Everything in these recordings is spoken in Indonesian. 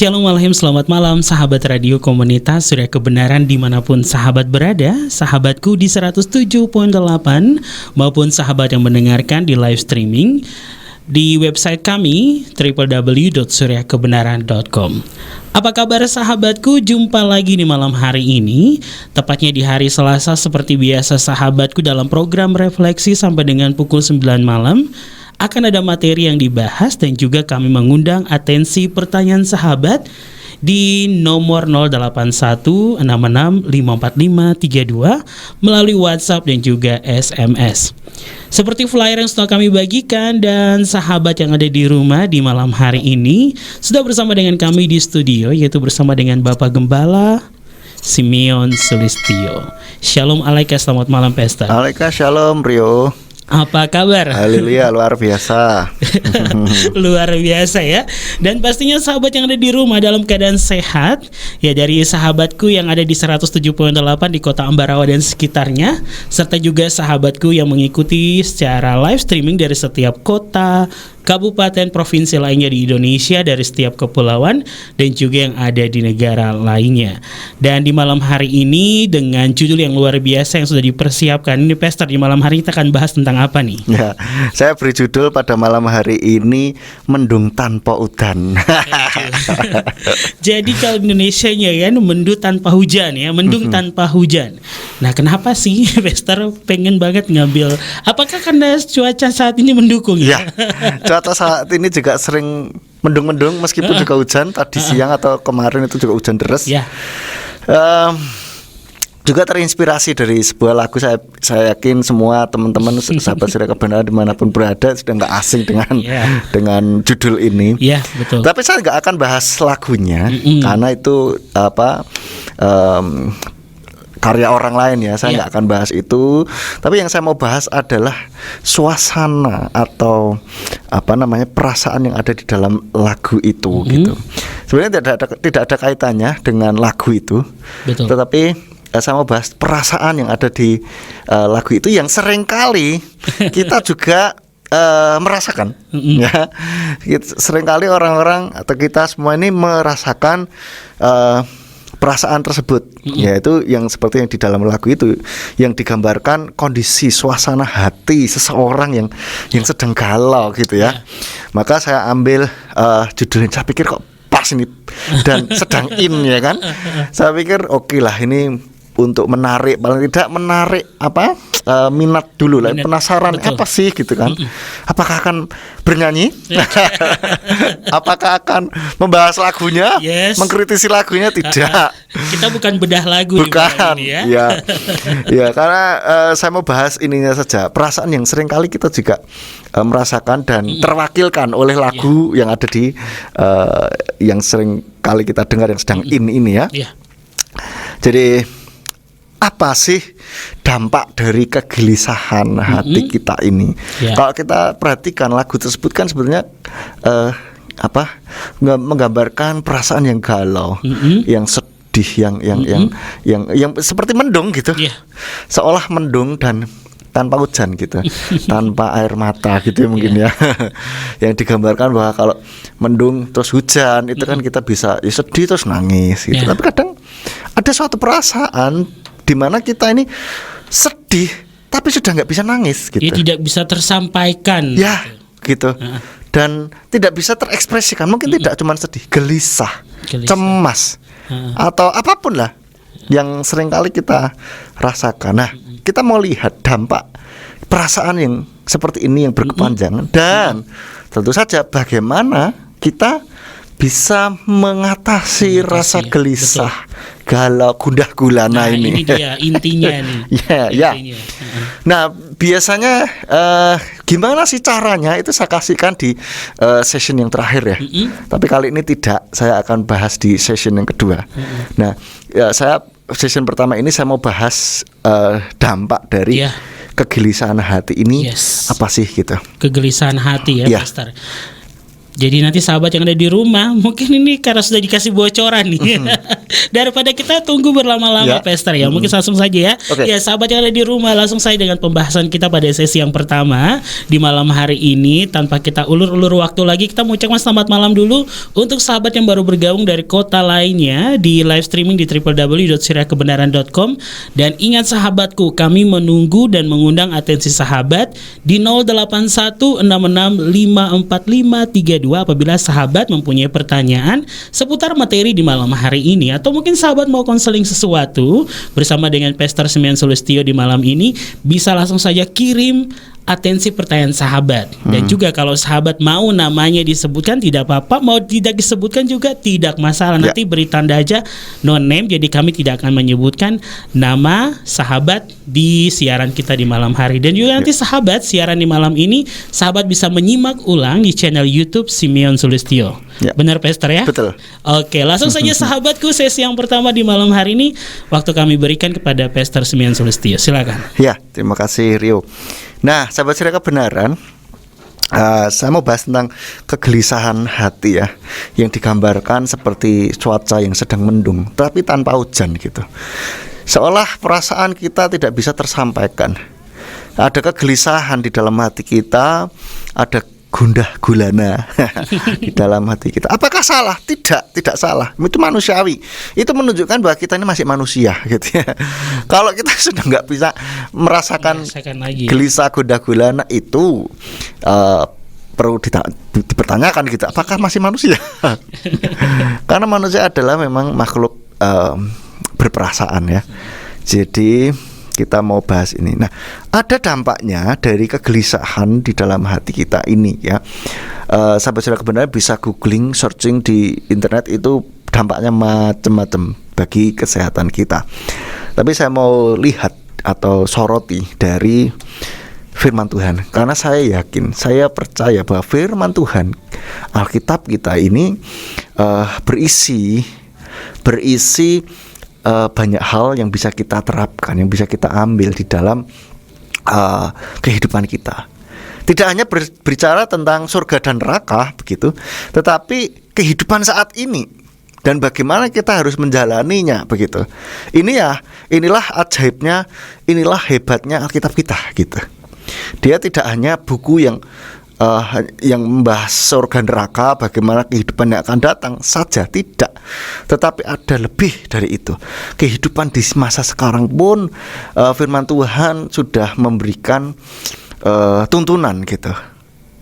Shalom Alaikum, selamat malam sahabat radio komunitas Surya Kebenaran dimanapun sahabat berada. Sahabatku di 107.8 maupun sahabat yang mendengarkan di live streaming di website kami www.suryakebenaran.com. Apa kabar sahabatku? Jumpa lagi di malam hari ini, tepatnya di hari Selasa seperti biasa sahabatku, dalam program refleksi sampai dengan pukul 9 malam. Akan ada materi yang dibahas dan juga kami mengundang atensi pertanyaan sahabat di nomor 0816654532 melalui WhatsApp dan juga SMS. Seperti flyer yang sudah kami bagikan, dan sahabat yang ada di rumah di malam hari ini sudah bersama dengan kami di studio, yaitu bersama dengan Bapak Gembala Simeon Sulistyo. Shalom Alaika, selamat malam Pastor. Alaika, shalom Rio. Apa kabar? Haleluya, luar biasa. Luar biasa ya. Dan pastinya sahabat yang ada di rumah dalam keadaan sehat. Ya, dari sahabatku yang ada di 107.8 di kota Ambarawa dan sekitarnya, serta juga sahabatku yang mengikuti secara live streaming dari setiap kota, kabupaten, provinsi lainnya di Indonesia, dari setiap kepulauan dan juga yang ada di negara lainnya. Dan di malam hari ini dengan judul yang luar biasa yang sudah dipersiapkan ini, Pastor, di malam hari kita akan bahas tentang apa nih? Ya, saya beri judul pada malam hari ini, mendung tanpa udan. Jadi kalau Indonesianya kan mendung tanpa hujan ya, mendung tanpa hujan. Nah, kenapa sih Pastor pengen banget ngambil? Apakah karena cuaca saat ini mendukung ya? Cuaca saat ini juga sering mendung-mendung meskipun juga hujan tadi siang atau kemarin itu juga hujan deras. Ya. Juga terinspirasi dari sebuah lagu. Saya yakin semua teman-teman sahabat Surya Kebenaran dimanapun berada sudah nggak asing dengan judul ini. Iya, betul. Tapi saya nggak akan bahas lagunya karena itu karya orang lain ya. Saya nggak akan bahas itu. Tapi yang saya mau bahas adalah suasana atau perasaan yang ada di dalam lagu itu gitu. Sebenarnya tidak ada kaitannya dengan lagu itu. Betul. Tetapi saya mau bahas perasaan yang ada di lagu itu yang seringkali kita juga merasakan. Ya, seringkali orang-orang atau kita semua ini merasakan perasaan tersebut, yaitu yang seperti yang di dalam lagu itu, yang digambarkan kondisi suasana hati seseorang yang sedang galau gitu ya. Maka saya ambil judulnya, saya pikir kok pas ini dan sedang in ya kan. Saya pikir oke lah, ini untuk menarik, paling tidak menarik minat dulu lah, penasaran. Betul. Apa sih gitu kan. Apakah akan bernyanyi? Apakah akan membahas lagunya? Mengkritisi lagunya? Tidak. Kita bukan bedah lagu. Bukan ini ya. Ya, karena saya mau bahas ininya saja, perasaan yang sering kali kita juga merasakan dan terwakilkan oleh lagu yang ada di yang sering kali kita dengar yang sedang ini ya. Jadi apa sih dampak dari kegelisahan hati kita ini? Kalau kita perhatikan lagu tersebut kan sebenarnya menggambarkan perasaan yang galau, yang sedih, yang seperti mendung gitu. Seolah mendung dan tanpa hujan gitu, tanpa air mata gitu ya mungkin ya. Yang digambarkan bahwa kalau mendung terus hujan itu kan kita bisa sedih terus nangis gitu. Tapi kadang ada suatu perasaan di mana kita ini sedih tapi sudah nggak bisa nangis gitu. Dia tidak bisa tersampaikan. Ya, gitu. Dan tidak bisa terekspresikan. Mungkin tidak cuma sedih, gelisah, cemas, atau apapun lah yang seringkali kita rasakan. Nah, kita mau lihat dampak perasaan yang seperti ini yang berkepanjangan, dan tentu saja bagaimana kita bisa mengatasi rasa gelisah, galau, gundah gulana ini. Ini dia intinya nih. Intinya. Nah, biasanya gimana sih caranya? Itu saya kasihkan di session yang terakhir ya. Tapi kali ini tidak, saya akan bahas di session yang kedua. Nah, saya session pertama ini saya mau bahas dampak dari kegelisahan hati ini apa sih gitu. Kegelisahan hati ya, Pastor. Jadi nanti sahabat yang ada di rumah, mungkin ini karena sudah dikasih bocoran nih. Daripada kita tunggu berlama-lama, Ya. Pastor ya. Mungkin langsung saja ya. Oke. Ya, sahabat yang ada di rumah, langsung saja dengan pembahasan kita pada sesi yang pertama di malam hari ini. Tanpa kita ulur-ulur waktu lagi, kita mau ucapkan selamat malam dulu untuk sahabat yang baru bergabung dari kota lainnya di live streaming di www.siriakebenaran.com. Dan ingat sahabatku, kami menunggu dan mengundang atensi sahabat di 0816654532 apabila sahabat mempunyai pertanyaan seputar materi di malam hari ini, atau mungkin sahabat mau konseling sesuatu bersama dengan Pastor Simeon Sulistyo di malam ini, bisa langsung saja kirim atensi pertanyaan sahabat. Dan juga kalau sahabat mau namanya disebutkan tidak apa-apa, mau tidak disebutkan juga tidak masalah. Ya. Nanti beri tanda aja no name, jadi kami tidak akan menyebutkan nama sahabat di siaran kita di malam hari. Dan juga nanti sahabat siaran di malam ini, sahabat bisa menyimak ulang di channel YouTube Simeon Sulistyo. Ya. Benar, Pastor ya? Betul. Oke, langsung saja sahabatku, sesi yang pertama di malam hari ini waktu kami berikan kepada Pastor Simeon Sulistyo. Silakan. Ya, terima kasih Rio. Nah, sahabat Siria Kebenaran, saya mau bahas tentang kegelisahan hati ya, yang digambarkan seperti cuaca yang sedang mendung, tapi tanpa hujan gitu. Seolah perasaan kita tidak bisa tersampaikan. Ada kegelisahan di dalam hati kita, ada gundah gulana di dalam hati kita. Apakah salah? Tidak salah. Itu manusiawi. Itu menunjukkan bahwa kita ini masih manusia gitu ya. Kalau kita sudah nggak bisa merasakan lagi. Gelisah gundah gulana itu perlu dipertanyakan gitu. Apakah masih manusia? Karena manusia adalah memang makhluk berperasaan ya. Jadi kita mau bahas ini. Nah, ada dampaknya dari kegelisahan di dalam hati kita ini ya. Sahabat Siria Kebenaran bisa googling, searching di internet, itu dampaknya macam-macam bagi kesehatan kita. Tapi saya mau lihat atau soroti dari firman Tuhan, karena saya yakin, saya percaya bahwa firman Tuhan, Alkitab kita ini berisi banyak hal yang bisa kita terapkan, yang bisa kita ambil di dalam kehidupan kita. Tidak hanya berbicara tentang surga dan neraka begitu, tetapi kehidupan saat ini dan bagaimana kita harus menjalaninya begitu. Inilah ajaibnya, inilah hebatnya Alkitab kita gitu. Dia tidak hanya buku yang membahas surga neraka, bagaimana kehidupan yang akan datang saja, tidak. Tetapi ada lebih dari itu. Kehidupan di masa sekarang pun firman Tuhan sudah memberikan tuntunan gitu.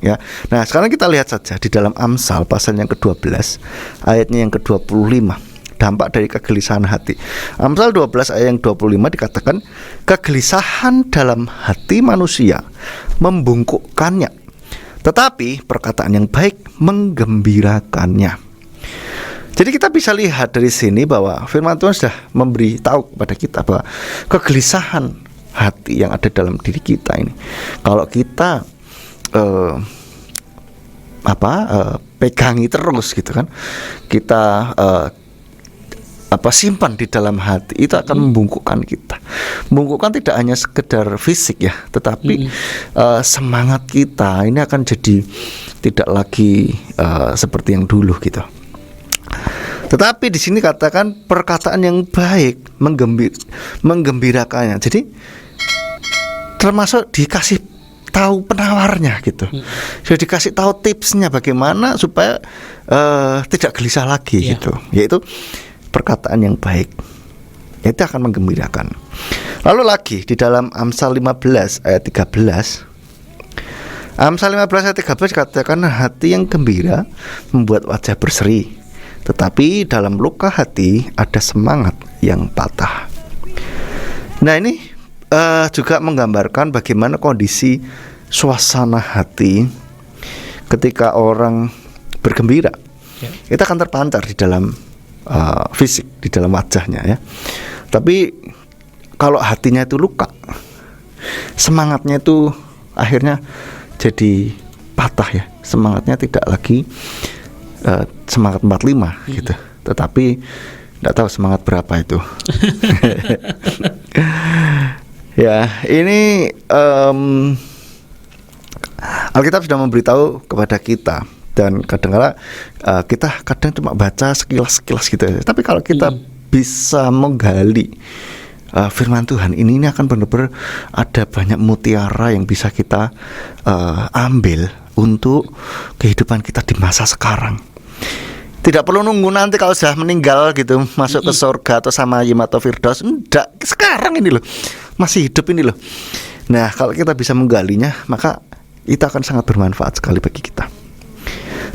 Ya. Nah, sekarang kita lihat saja di dalam Amsal pasal yang ke-12 ayatnya yang ke-25. Dampak dari kegelisahan hati. Amsal 12 ayat yang 25 dikatakan, kegelisahan dalam hati manusia membungkukkannya, tetapi perkataan yang baik menggembirakannya. Jadi kita bisa lihat dari sini bahwa firman Tuhan sudah memberi tahu kepada kita bahwa kegelisahan hati yang ada dalam diri kita ini, kalau kita pegangi terus gitu kan, kita simpan di dalam hati, itu akan membungkukkan kita. Membungkukkan tidak hanya sekedar fisik ya, tetapi semangat kita ini akan jadi tidak lagi seperti yang dulu gitu. Tetapi di sini katakan perkataan yang baik menggembirakannya. Jadi termasuk dikasih tahu penawarnya gitu. Sudah dikasih tahu tipsnya bagaimana supaya tidak gelisah lagi gitu. Yaitu perkataan yang baik, itu akan menggembirakan. Lalu lagi di dalam Amsal 15 ayat 13, Amsal 15 ayat 13 katakan, hati yang gembira membuat wajah berseri, tetapi dalam luka hati ada semangat yang patah. Nah, ini juga menggambarkan bagaimana kondisi suasana hati ketika orang bergembira. Itu akan terpancar di dalam fisik, di dalam wajahnya ya. Tapi kalau hatinya itu luka, semangatnya itu akhirnya jadi patah ya. Semangatnya tidak lagi semangat 45 gitu. Tetapi tidak tahu semangat berapa itu. Ya, ini Alkitab sudah memberitahu kepada kita Dan kadang-kala kita kadang cuma baca sekilas-sekilas gitu aja. Tapi kalau kita bisa menggali firman Tuhan ini akan benar-benar ada banyak mutiara yang bisa kita ambil untuk kehidupan kita di masa sekarang. Tidak perlu nunggu nanti kalau sudah meninggal gitu masuk ke surga atau sama Yim atau Firdaus. Enggak, sekarang ini loh, masih hidup ini loh. Nah, kalau kita bisa menggalinya, maka itu akan sangat bermanfaat sekali bagi kita.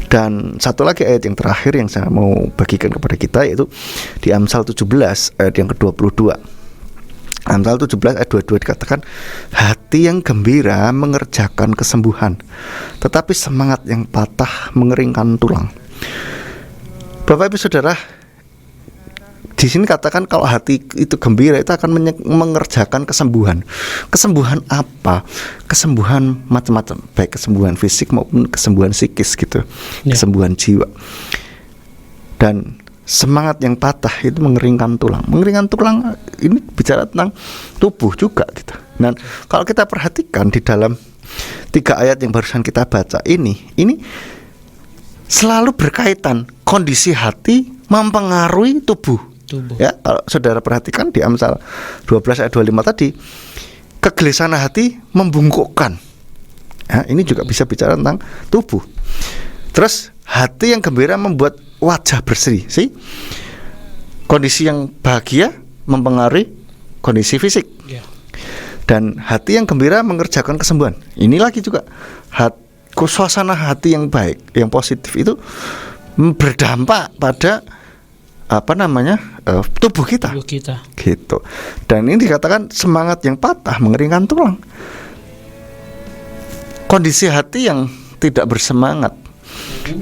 Dan satu lagi ayat yang terakhir yang saya mau bagikan kepada kita, yaitu di Amsal 17 ayat yang ke-22. Amsal 17 ayat 22 dikatakan, hati yang gembira mengerjakan kesembuhan, tetapi semangat yang patah mengeringkan tulang. Bapak Ibu Saudara, di sini katakan kalau hati itu gembira itu akan mengerjakan kesembuhan. Kesembuhan apa? Kesembuhan macam-macam, baik kesembuhan fisik maupun kesembuhan psikis gitu, kesembuhan jiwa. Dan semangat yang patah itu mengeringkan tulang. Mengeringkan tulang ini bicara tentang tubuh juga gitu. Dan kalau kita perhatikan di dalam 3 ayat yang barusan kita baca ini selalu berkaitan kondisi hati mempengaruhi tubuh. Ya, kalau saudara perhatikan di Amsal 12 ayat 25 tadi, kegelisahan hati membungkukkan. Ya, ini juga bisa bicara tentang tubuh. Terus hati yang gembira membuat wajah berseri. Kondisi yang bahagia mempengaruhi kondisi fisik. Dan hati yang gembira mengerjakan kesembuhan. Ini lagi juga suasana hati yang baik, yang positif itu berdampak pada tubuh kita gitu. Dan ini dikatakan semangat yang patah mengeringkan tulang. Kondisi hati yang tidak bersemangat,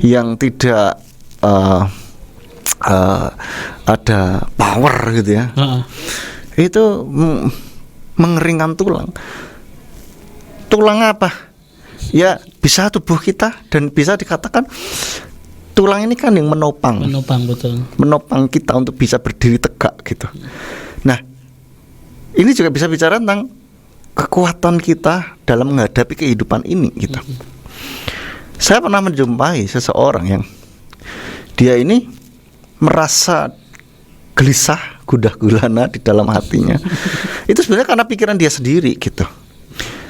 yang tidak ada power gitu ya, itu mengeringkan tulang. Tulang apa? Ya bisa tubuh kita, dan bisa dikatakan tulang ini kan yang menopang betul. Menopang kita untuk bisa berdiri tegak gitu. Nah, ini juga bisa bicara tentang kekuatan kita dalam menghadapi kehidupan ini gitu. Saya pernah menjumpai seseorang yang dia ini merasa gelisah, gundah gulana di dalam hatinya. Itu sebenarnya karena pikiran dia sendiri gitu.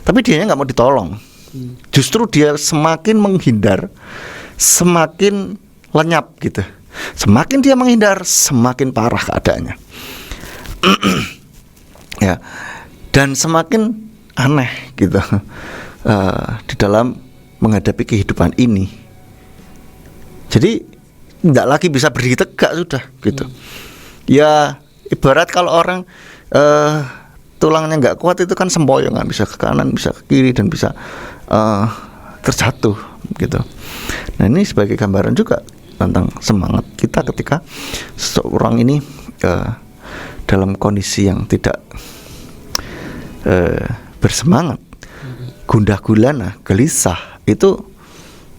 Tapi dianya nggak mau ditolong. Justru dia semakin menghindar, semakin lenyap gitu. Semakin dia menghindar, semakin parah keadaannya. Ya, dan semakin aneh gitu di dalam menghadapi kehidupan ini. Jadi tidak lagi bisa berdiri tegak sudah gitu. Ya ibarat kalau orang tulangnya nggak kuat itu kan sempoyongan, bisa ke kanan, bisa ke kiri, dan bisa terjatuh gitu. Nah, ini sebagai gambaran juga tentang semangat kita ketika seseorang ini dalam kondisi yang tidak bersemangat, gundah gulana, gelisah, itu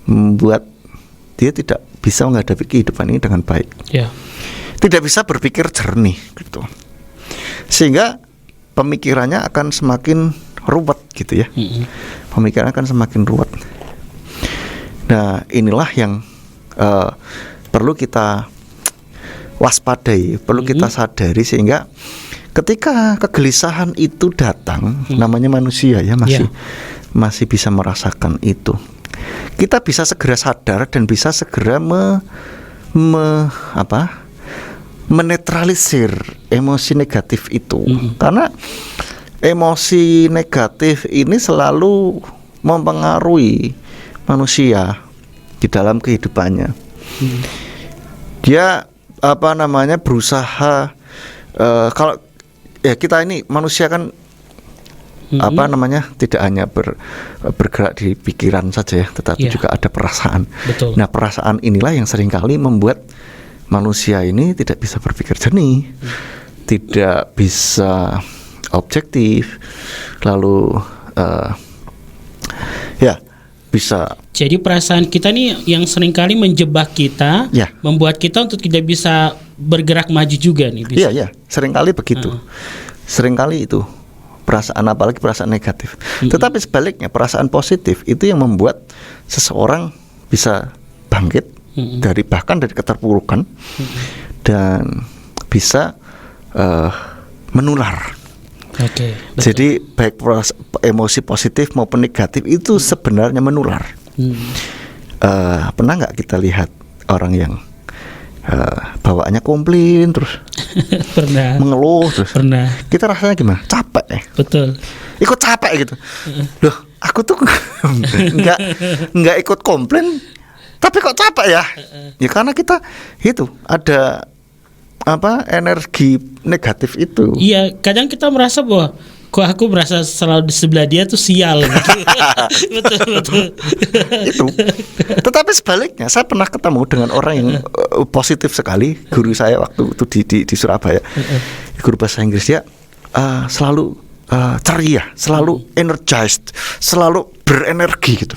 membuat dia tidak bisa menghadapi kehidupan ini dengan baik. Tidak bisa berpikir jernih gitu. Sehingga pemikirannya akan semakin ruwet gitu ya. Pemikiran akan semakin ruwet. Nah, inilah yang perlu kita waspadai, perlu kita sadari, sehingga ketika kegelisahan itu datang, namanya manusia ya, masih bisa merasakan itu. Kita bisa segera sadar dan bisa segera menetralisir emosi negatif itu. Karena emosi negatif ini selalu mempengaruhi manusia di dalam kehidupannya. Dia berusaha kalau ya kita ini manusia kan tidak hanya bergerak di pikiran saja ya, tetapi juga ada perasaan. Betul. Nah, perasaan inilah yang seringkali membuat manusia ini tidak bisa berpikir jernih, tidak bisa objektif, lalu bisa. Jadi perasaan kita nih yang seringkali menjebak kita, membuat kita untuk tidak bisa bergerak maju juga nih. Iya, seringkali begitu. Seringkali itu perasaan, apalagi perasaan negatif. Tetapi sebaliknya, perasaan positif itu yang membuat seseorang bisa bangkit dari keterpurukan dan bisa menular. Oke. Jadi baik emosi positif maupun negatif itu sebenarnya menular. Pernah nggak kita lihat orang yang bawaannya komplain terus, pernah mengeluh terus, pernah, kita rasanya gimana? Capek ya? betul, ikut capek gitu. Loh, aku tuh nggak ikut komplain, tapi kok capek ya? Ya karena kita itu ada energi negatif itu. Iya, kadang kita merasa bahwa kok aku merasa selalu di sebelah dia tuh sial gitu. betul. Itu. Tetapi sebaliknya, saya pernah ketemu dengan orang yang positif sekali. Guru saya waktu itu di Surabaya, guru bahasa Inggris, dia selalu ceria, selalu energized, selalu berenergi gitu.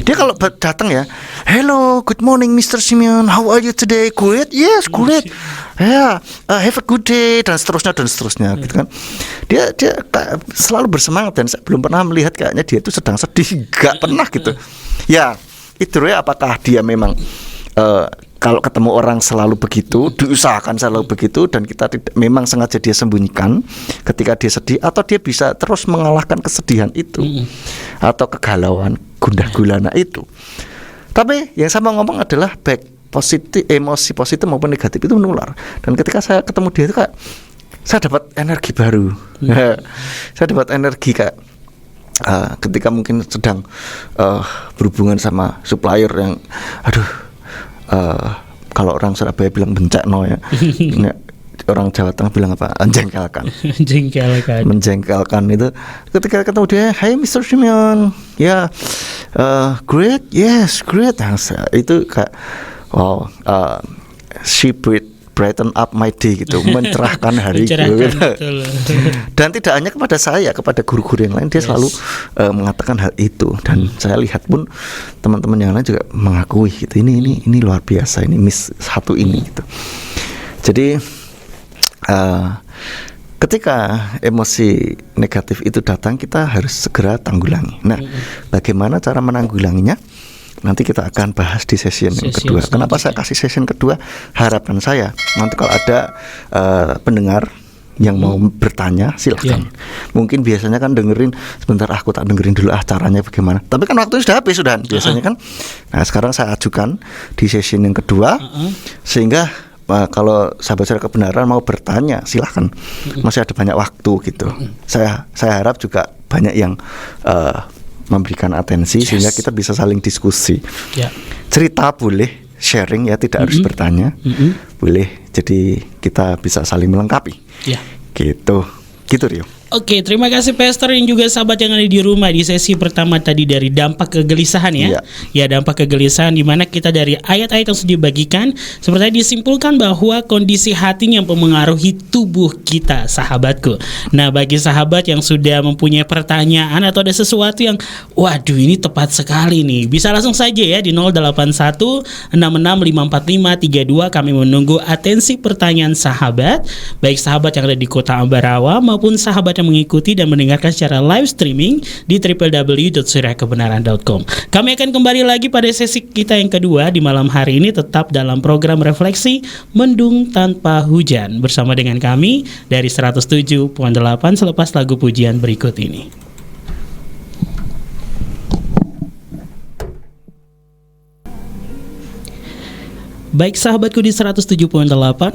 Dia kalau datang ya, hello, good morning Mr. Simeon, how are you today? Good? Yes, good. Yeah, have a good day, dan seterusnya gitu kan. Dia selalu bersemangat, dan saya belum pernah melihat kayaknya dia itu sedang sedih, gak pernah gitu. Ya, itu ya, apakah dia memang kalau ketemu orang selalu begitu, diusahakan selalu begitu, dan kita tidak memang sengaja dia sembunyikan ketika dia sedih, atau dia bisa terus mengalahkan kesedihan itu atau kegalauan, gundah gulana itu. Tapi yang saya mau ngomong adalah baik positif, emosi positif maupun negatif itu menular. Dan ketika saya ketemu dia itu kayak saya dapat energi baru. Saya dapat energi kayak ketika mungkin sedang berhubungan sama supplier yang kalau orang Surabaya bilang bencekno ya. Orang Jawa Tengah bilang apa? Menjengkelkan itu. Ketika ketemu dia, "Hey Mr. Simeon, ya, great, yes, great." Itu kayak wow, she brighten up my day gitu, mencerahkan hariku gitu. Dan tidak hanya kepada saya, kepada guru-guru yang lain dia selalu mengatakan hal itu, dan saya lihat pun teman-teman yang lain juga mengakui gitu. Ini luar biasa, ini miss satu ini gitu. Jadi ketika emosi negatif itu datang, kita harus segera tanggulangi. Nah, bagaimana cara menanggulanginya? Nanti kita akan bahas di session yang kedua. Kenapa saya kasih session kedua? Harapan saya nanti kalau ada pendengar yang mau bertanya, silahkan. Mungkin biasanya kan dengerin sebentar, aku tak dengerin dulu caranya bagaimana. Tapi kan waktunya sudah habis sudah biasanya kan. Nah, sekarang saya ajukan di session yang kedua, sehingga kalau sahabat Suara Kebenaran mau bertanya, silahkan. Masih ada banyak waktu gitu. Saya harap juga banyak yang memberikan atensi, sehingga kita bisa saling diskusi. Cerita boleh, sharing ya, tidak harus bertanya. Boleh, jadi kita bisa saling melengkapi. Gitu Rio. Oke, terima kasih Pastor yang juga sahabat yang ada di rumah di sesi pertama tadi dari dampak kegelisahan ya. Ya, dampak kegelisahan, di mana kita dari ayat-ayat yang sudah dibagikan seperti disimpulkan bahwa kondisi hati yang mempengaruhi tubuh kita, sahabatku. Nah, bagi sahabat yang sudah mempunyai pertanyaan atau ada sesuatu yang waduh ini tepat sekali nih, bisa langsung saja ya di 08166554532. Kami menunggu atensi pertanyaan sahabat, baik sahabat yang ada di Kota Ambarawa maupun sahabat yang mengikuti dan mendengarkan secara live streaming di www.suriakebenaran.com. Kami akan kembali lagi pada sesi kita yang kedua di malam hari ini, tetap dalam program Refleksi Mendung Tanpa Hujan bersama dengan kami dari 107.8 selepas lagu pujian berikut ini. Baik sahabatku di 107.8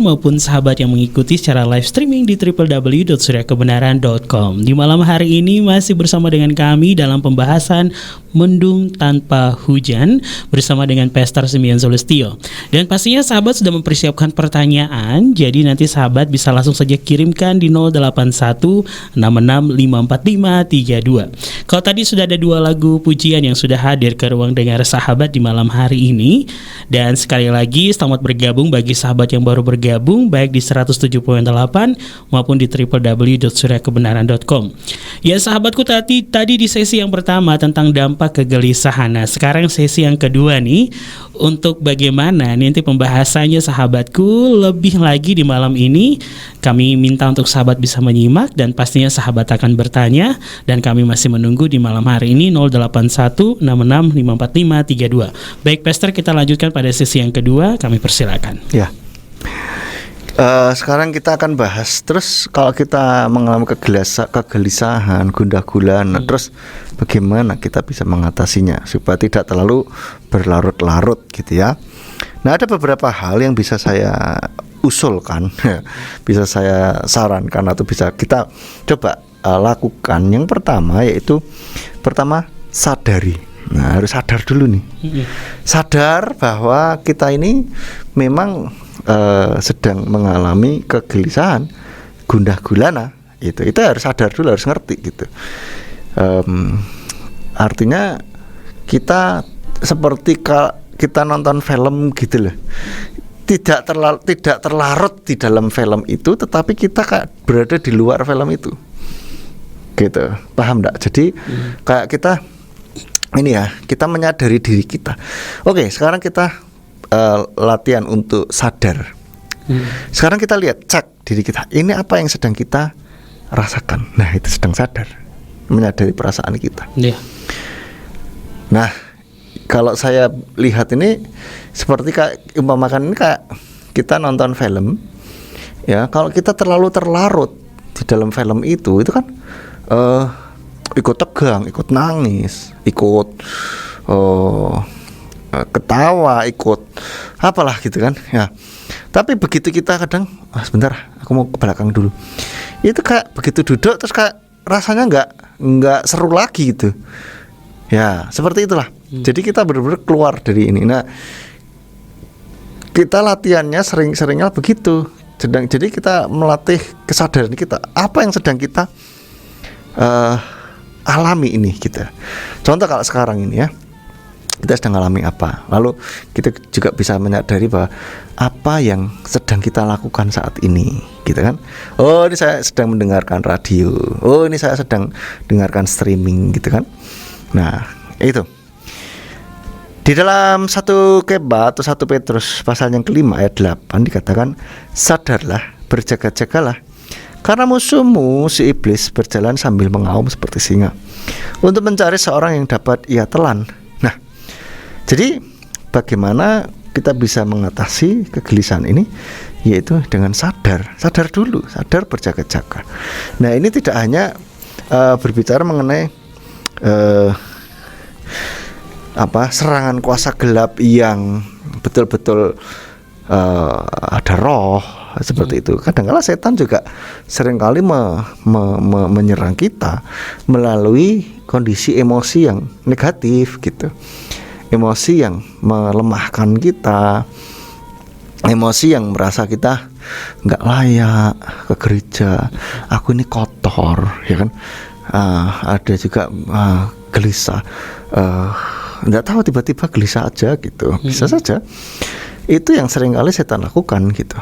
maupun sahabat yang mengikuti secara live streaming di www.suriakebenaran.com. Di malam hari ini masih bersama dengan kami dalam pembahasan Mendung Tanpa Hujan bersama dengan Pastor Simeon Sulistyo. Dan pastinya sahabat sudah mempersiapkan pertanyaan, jadi nanti sahabat bisa langsung saja kirimkan di 08166554532. Kalau tadi sudah ada 2 lagu pujian yang sudah hadir ke ruang dengar sahabat di malam hari ini, Dan sekali lagi selamat bergabung bagi sahabat yang baru bergabung baik di 107.8 maupun di www.suryakebenaran.com. Ya sahabatku, tadi di sesi yang pertama tentang dampak kegelisahan. Nah, sekarang sesi yang kedua nih, untuk bagaimana nanti pembahasannya sahabatku lebih lagi di malam ini. Kami minta untuk sahabat bisa menyimak dan pastinya sahabat akan bertanya, dan kami masih menunggu di malam hari ini 0816654532. Baik Pastor, kita lanjutkan pada sesi yang kedua, kami persilakan. Ya. Sekarang kita akan bahas terus kalau kita mengalami kegelisahan, gundah gulana, terus bagaimana kita bisa mengatasinya supaya tidak terlalu berlarut-larut gitu ya. Nah, ada beberapa hal yang bisa saya usulkan, bisa saya sarankan atau bisa kita coba lakukan. Yang pertama yaitu sadari. Nah, harus sadar dulu nih. Sadar bahwa kita ini memang sedang mengalami kegelisahan, gundah gulana. Itu harus sadar dulu, harus ngerti gitu. Artinya kita seperti kita nonton film gitu loh. Tidak terlarut di dalam film itu, tetapi kita kayak berada di luar film itu. Gitu. Paham enggak? Jadi kayak kita ini ya, kita menyadari diri kita. Oke, sekarang kita latihan untuk sadar. Sekarang kita lihat, cek diri kita. Ini apa yang sedang kita rasakan? Nah, itu sedang sadar, menyadari perasaan kita. Nah, kalau saya lihat ini seperti kayak umpamakan ini kayak kita nonton film. Ya, kalau kita terlalu terlarut di dalam film itu kan ikut tegang, ikut nangis, ikut ketawa, ikut apalah gitu kan ya. Tapi begitu kita kadang sebentar, aku mau ke belakang dulu, itu kayak begitu duduk terus kayak rasanya nggak seru lagi gitu ya, seperti itulah. Jadi kita benar-benar keluar dari ini. Nah, kita latihannya sering-seringnya begitu. Jadi kita melatih kesadaran kita, apa yang sedang kita alami ini kita. Contoh kalau sekarang ini ya, kita sedang alami apa, lalu kita juga bisa menyadari bahwa apa yang sedang kita lakukan saat ini, gitu kan. Oh, ini saya sedang mendengarkan radio, oh ini saya sedang dengarkan streaming, gitu kan. Nah, itu di dalam 1 Kebat atau 1 Petrus pasal yang kelima ayat 8 dikatakan, sadarlah, berjaga-jagalah, karena musuhmu si iblis berjalan sambil mengaum seperti singa untuk mencari seorang yang dapat ia telan. Jadi bagaimana kita bisa mengatasi kegelisahan ini? Yaitu dengan sadar dulu, sadar, berjaga-jaga. Nah, ini tidak hanya berbicara mengenai serangan kuasa gelap yang betul-betul ada roh seperti itu. Kadang-kala setan juga seringkali menyerang kita melalui kondisi emosi yang negatif gitu. Emosi yang melemahkan kita, emosi yang merasa kita nggak layak ke gereja, aku ini kotor, ya kan. Ada juga gelisah, nggak tahu, tiba-tiba gelisah aja gitu, bisa saja. Itu yang seringkali setan lakukan gitu,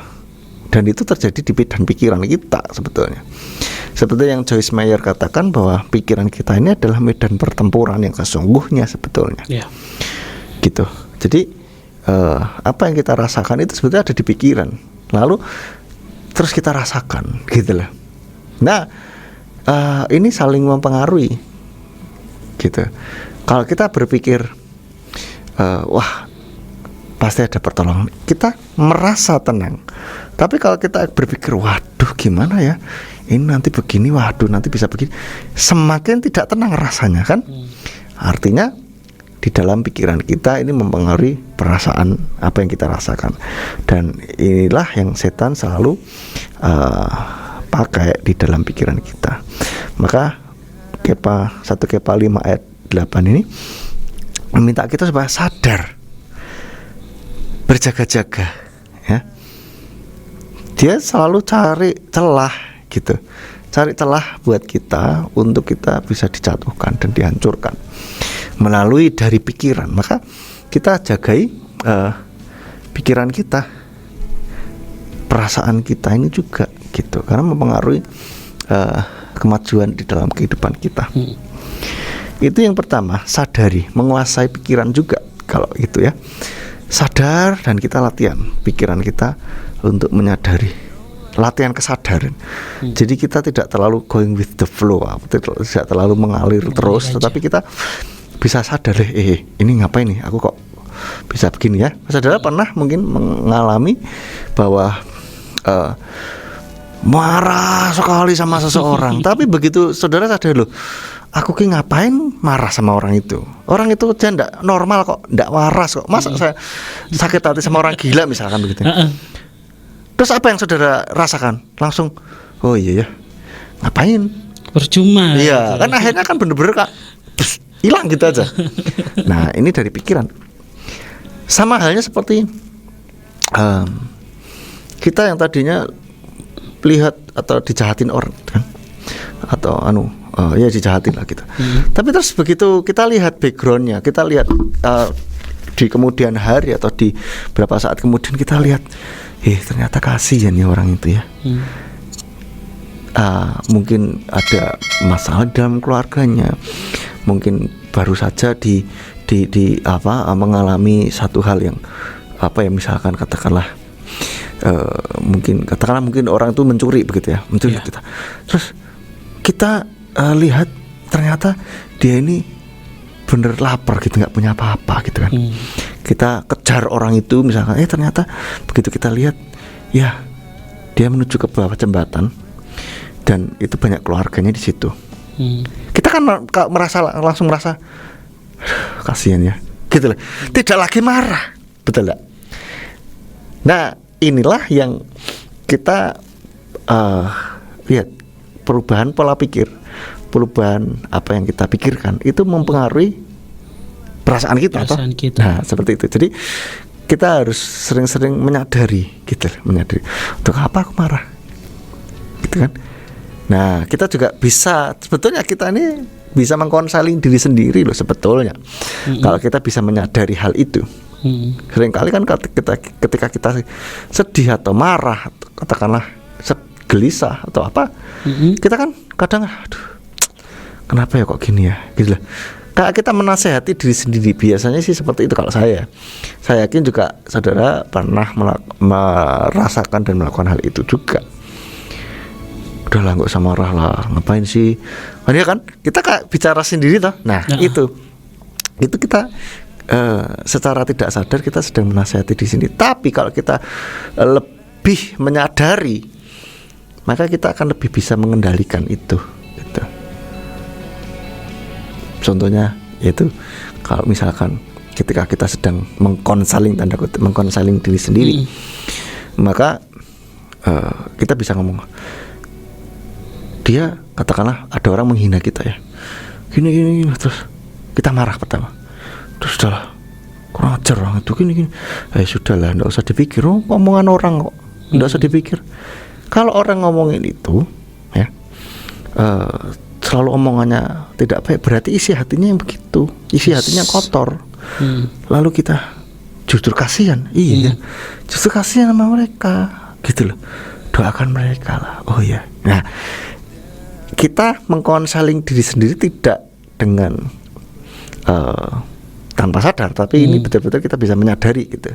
dan itu terjadi di bidang pikiran kita sebetulnya. Seperti yang Joyce Meyer katakan bahwa pikiran kita ini adalah medan pertempuran yang sesungguhnya sebetulnya. Gitu. Jadi apa yang kita rasakan itu sebetulnya ada di pikiran. Lalu terus kita rasakan, gitu loh. Nah, ini saling mempengaruhi, gitu. Kalau kita berpikir, wah, pasti ada pertolongan, kita merasa tenang. Tapi kalau kita berpikir, waduh, gimana ya? Ini nanti begini, waduh, nanti bisa begini, semakin tidak tenang rasanya kan? Artinya di dalam pikiran kita ini mempengaruhi perasaan apa yang kita rasakan, dan inilah yang setan selalu pakai di dalam pikiran kita. Maka 1 Kepa 5 ayat 8 ini meminta kita supaya sadar, berjaga-jaga ya. Dia selalu cari celah gitu, cari celah buat kita untuk kita bisa dijatuhkan dan dihancurkan melalui dari pikiran. Maka kita jagai pikiran kita, perasaan kita ini juga gitu, karena mempengaruhi kemajuan di dalam kehidupan kita. Itu yang pertama, sadari, menguasai pikiran juga kalau gitu ya. Sadar dan kita latihan pikiran kita untuk menyadari, latihan kesadaran. Jadi kita tidak terlalu going with the flow, tidak terlalu mengalir terus, tetapi kita bisa sadar, ini ngapain nih, aku kok bisa begini ya. Saudara pernah mungkin mengalami bahwa marah sekali sama seseorang, tapi begitu saudara sadar, loh, aku ki ngapain marah sama orang itu aja ndak normal kok, ndak waras kok, masa saya sakit hati sama orang gila misalkan begitu. Terus apa yang saudara rasakan? Langsung, oh iya ya, ngapain? Percuma. Iya, kan akhirnya kan bener-bener hilang gitu aja. Nah, ini dari pikiran. Sama halnya seperti kita yang tadinya lihat atau dijahatin orang kan? Atau ya dijahatin lah gitu. Tapi terus begitu kita lihat backgroundnya, kita lihat di kemudian hari atau di beberapa saat kemudian kita lihat, ternyata kasihan ya orang itu ya. Mungkin ada masalah dalam keluarganya, mungkin baru saja mengalami satu hal yang misalkan katakanlah mungkin orang itu mencuri begitu ya, mencuri kita. Terus kita lihat ternyata dia ini bener lapar gitu, nggak punya apa-apa gitu kan. Kita kejar orang itu misalkan, ternyata begitu kita lihat, ya dia menuju ke bawah jembatan dan itu banyak keluarganya di situ. Kita kan langsung merasa kasihan ya, gitu loh. Tidak lagi marah, betul nggak? Nah, inilah yang kita lihat, perubahan pola pikir, perubahan apa yang kita pikirkan itu mempengaruhi perasaan kita. Nah, seperti itu. Jadi kita harus sering-sering menyadari gitu, untuk apa aku marah, gitu kan. Nah, kita juga bisa, sebetulnya kita ini bisa mengkonseling diri sendiri loh sebetulnya. Kalau kita bisa menyadari hal itu. Seringkali kan ketika kita sedih atau marah, atau katakanlah gelisah atau apa, kita kan kadang, aduh, kenapa ya kok gini ya, gitu lah. Kayak kita menasehati diri sendiri, biasanya sih seperti itu kalau saya yakin juga saudara pernah merasakan dan melakukan hal itu juga. Udahlah, nggak usah marah lah, ngapain sih, kan kita kayak bicara sendiri toh. Nah, itu kita secara tidak sadar kita sedang menasihati di sini. Tapi kalau kita lebih menyadari, maka kita akan lebih bisa mengendalikan itu gitu. Contohnya yaitu kalau misalkan ketika kita sedang mengkonseling diri sendiri, maka kita bisa ngomong, dia katakanlah ada orang menghina kita ya, gini, terus kita marah pertama, terus sudahlah, kurang ajar orang itu gini, sudahlah, nggak usah dipikir, omongan orang kok, nggak usah dipikir. Kalau orang ngomongin itu ya, selalu omongannya tidak baik, berarti isi hatinya yang begitu, isi hatinya kotor. Lalu kita justru kasihan, justru kasihan sama mereka, gitu loh. Doakan mereka lah. Oh ya. Nah, kita mengkonseling diri sendiri tidak dengan tanpa sadar, tapi ini betul-betul kita bisa menyadari gitu.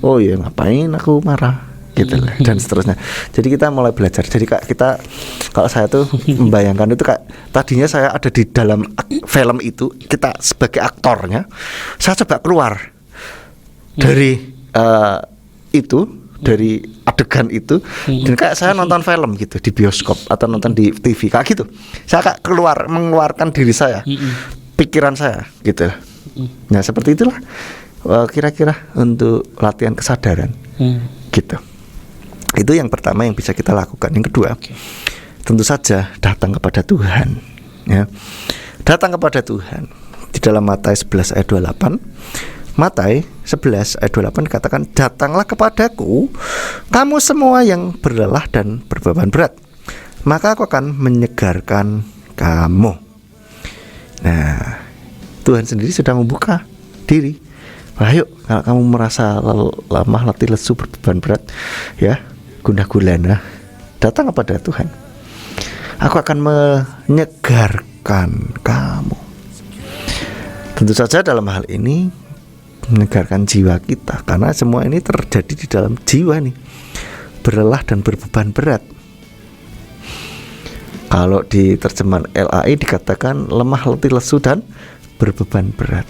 Oh ya, ngapain aku marah, gitu lah, dan seterusnya. Jadi kita mulai belajar. Jadi kita, kalau saya tuh membayangkan itu kayak tadinya saya ada di dalam film itu, kita sebagai aktornya, saya coba keluar dari itu, dari adegan itu, dan kayak saya nonton film gitu di bioskop atau nonton di TV kayak gitu. Saya kayak mengeluarkan diri saya, pikiran saya gitu. Nah, seperti itulah kira-kira untuk latihan kesadaran gitu. Itu yang pertama yang bisa kita lakukan. Yang kedua, tentu saja datang kepada Tuhan ya. Datang kepada Tuhan. Di dalam Matius 11 ayat 28, Matius 11 ayat 28 dikatakan, datanglah kepadaku kamu semua yang berlelah dan berbeban berat, maka aku akan menyegarkan kamu. Nah, Tuhan sendiri sudah membuka diri Ayo, kalau kamu merasa lemah, letih, lesu, berbeban berat, ya, gundah gulana, datang kepada Tuhan. Aku akan menyegarkan kamu. Tentu saja dalam hal ini menyegarkan jiwa kita, karena semua ini terjadi di dalam jiwa nih, berlelah dan berbeban berat. Kalau di terjemahan LAI dikatakan lemah, letih, lesu, dan berbeban berat.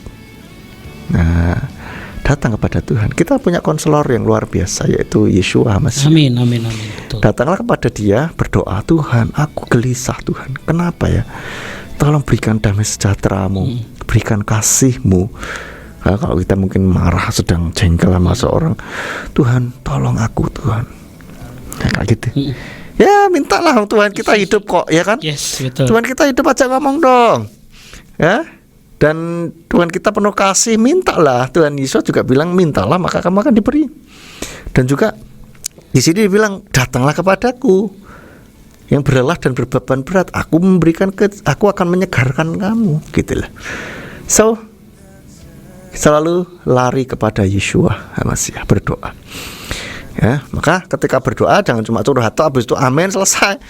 Nah, datang kepada Tuhan. Kita punya konselor yang luar biasa, yaitu Yeshua Masih. Amin, amin, amin. Betul. Datanglah kepada Dia, berdoa, Tuhan, aku gelisah Tuhan. Kenapa ya? Tolong berikan damai sejahtera-Mu, berikan kasih-Mu. Nah, kalau kita mungkin marah, sedang jengkel sama seorang, Tuhan, tolong aku Tuhan. Nah, kayak gitu. Ya, mintalah Tuhan, kita hidup kok, ya kan? Yes, betul. Tuhan, kita hidup aja, ngomong dong. Ya. Dan Tuhan kita penuh kasih, mintalah. Tuhan Yesus juga bilang, mintalah maka kamu akan diberi. Dan juga di sini dibilang, datanglah kepadaku yang berlelah dan berbeban berat, aku akan menyegarkan kamu, gitulah. So, selalu lari kepada Yeshua Masih, berdoa. Ya, maka ketika berdoa jangan cuma curhat, habis itu amin, selesai.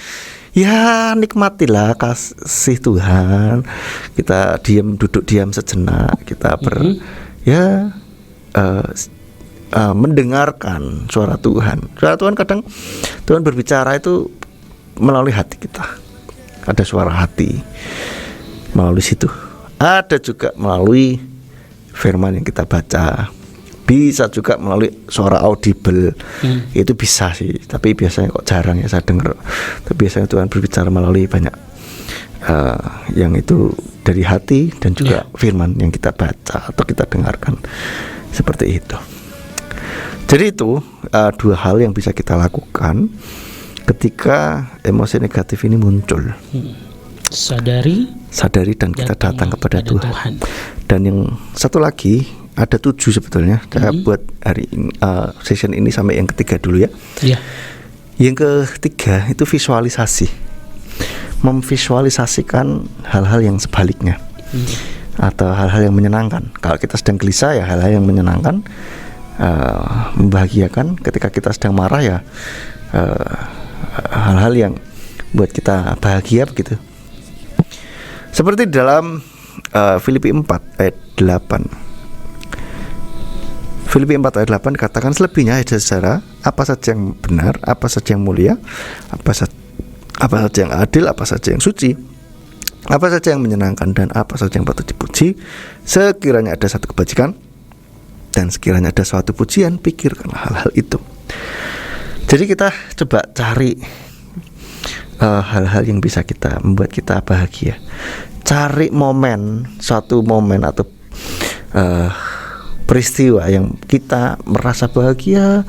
Ya, nikmatilah kasih Tuhan. Kita duduk diam sejenak. Kita mendengarkan suara Tuhan. Suara Tuhan kadang Tuhan berbicara itu melalui hati kita. Ada suara hati melalui situ. Ada juga melalui firman yang kita baca. Bisa juga melalui suara audible. Itu bisa sih, tapi biasanya kok jarang ya saya dengar. Tapi biasanya Tuhan berbicara melalui banyak yang itu dari hati dan juga firman yang kita baca atau kita dengarkan, seperti itu. Jadi itu dua hal yang bisa kita lakukan ketika emosi negatif ini muncul. Sadari dan kita datang kepada Tuhan. Dan yang satu lagi, ada 7 sebetulnya. Saya buat hari ini, session ini sampai yang ketiga dulu ya. Yang ketiga itu visualisasi. Memvisualisasikan hal-hal yang sebaliknya, atau hal-hal yang menyenangkan. Kalau kita sedang gelisah ya hal-hal yang menyenangkan, membahagiakan. Ketika kita sedang marah ya hal-hal yang buat kita bahagia begitu. Seperti dalam Filipi 4 ayat 8. Filipi 4 ayat 8 dikatakan, selebihnya ya saudara, apa saja yang benar, apa saja yang mulia, apa saja yang adil, apa saja yang suci, apa saja yang menyenangkan, dan apa saja yang patut dipuji, sekiranya ada satu kebajikan dan sekiranya ada suatu pujian, pikirkanlah hal-hal itu. Jadi kita coba cari hal-hal yang bisa kita membuat kita bahagia. Cari suatu momen atau peristiwa yang kita merasa bahagia,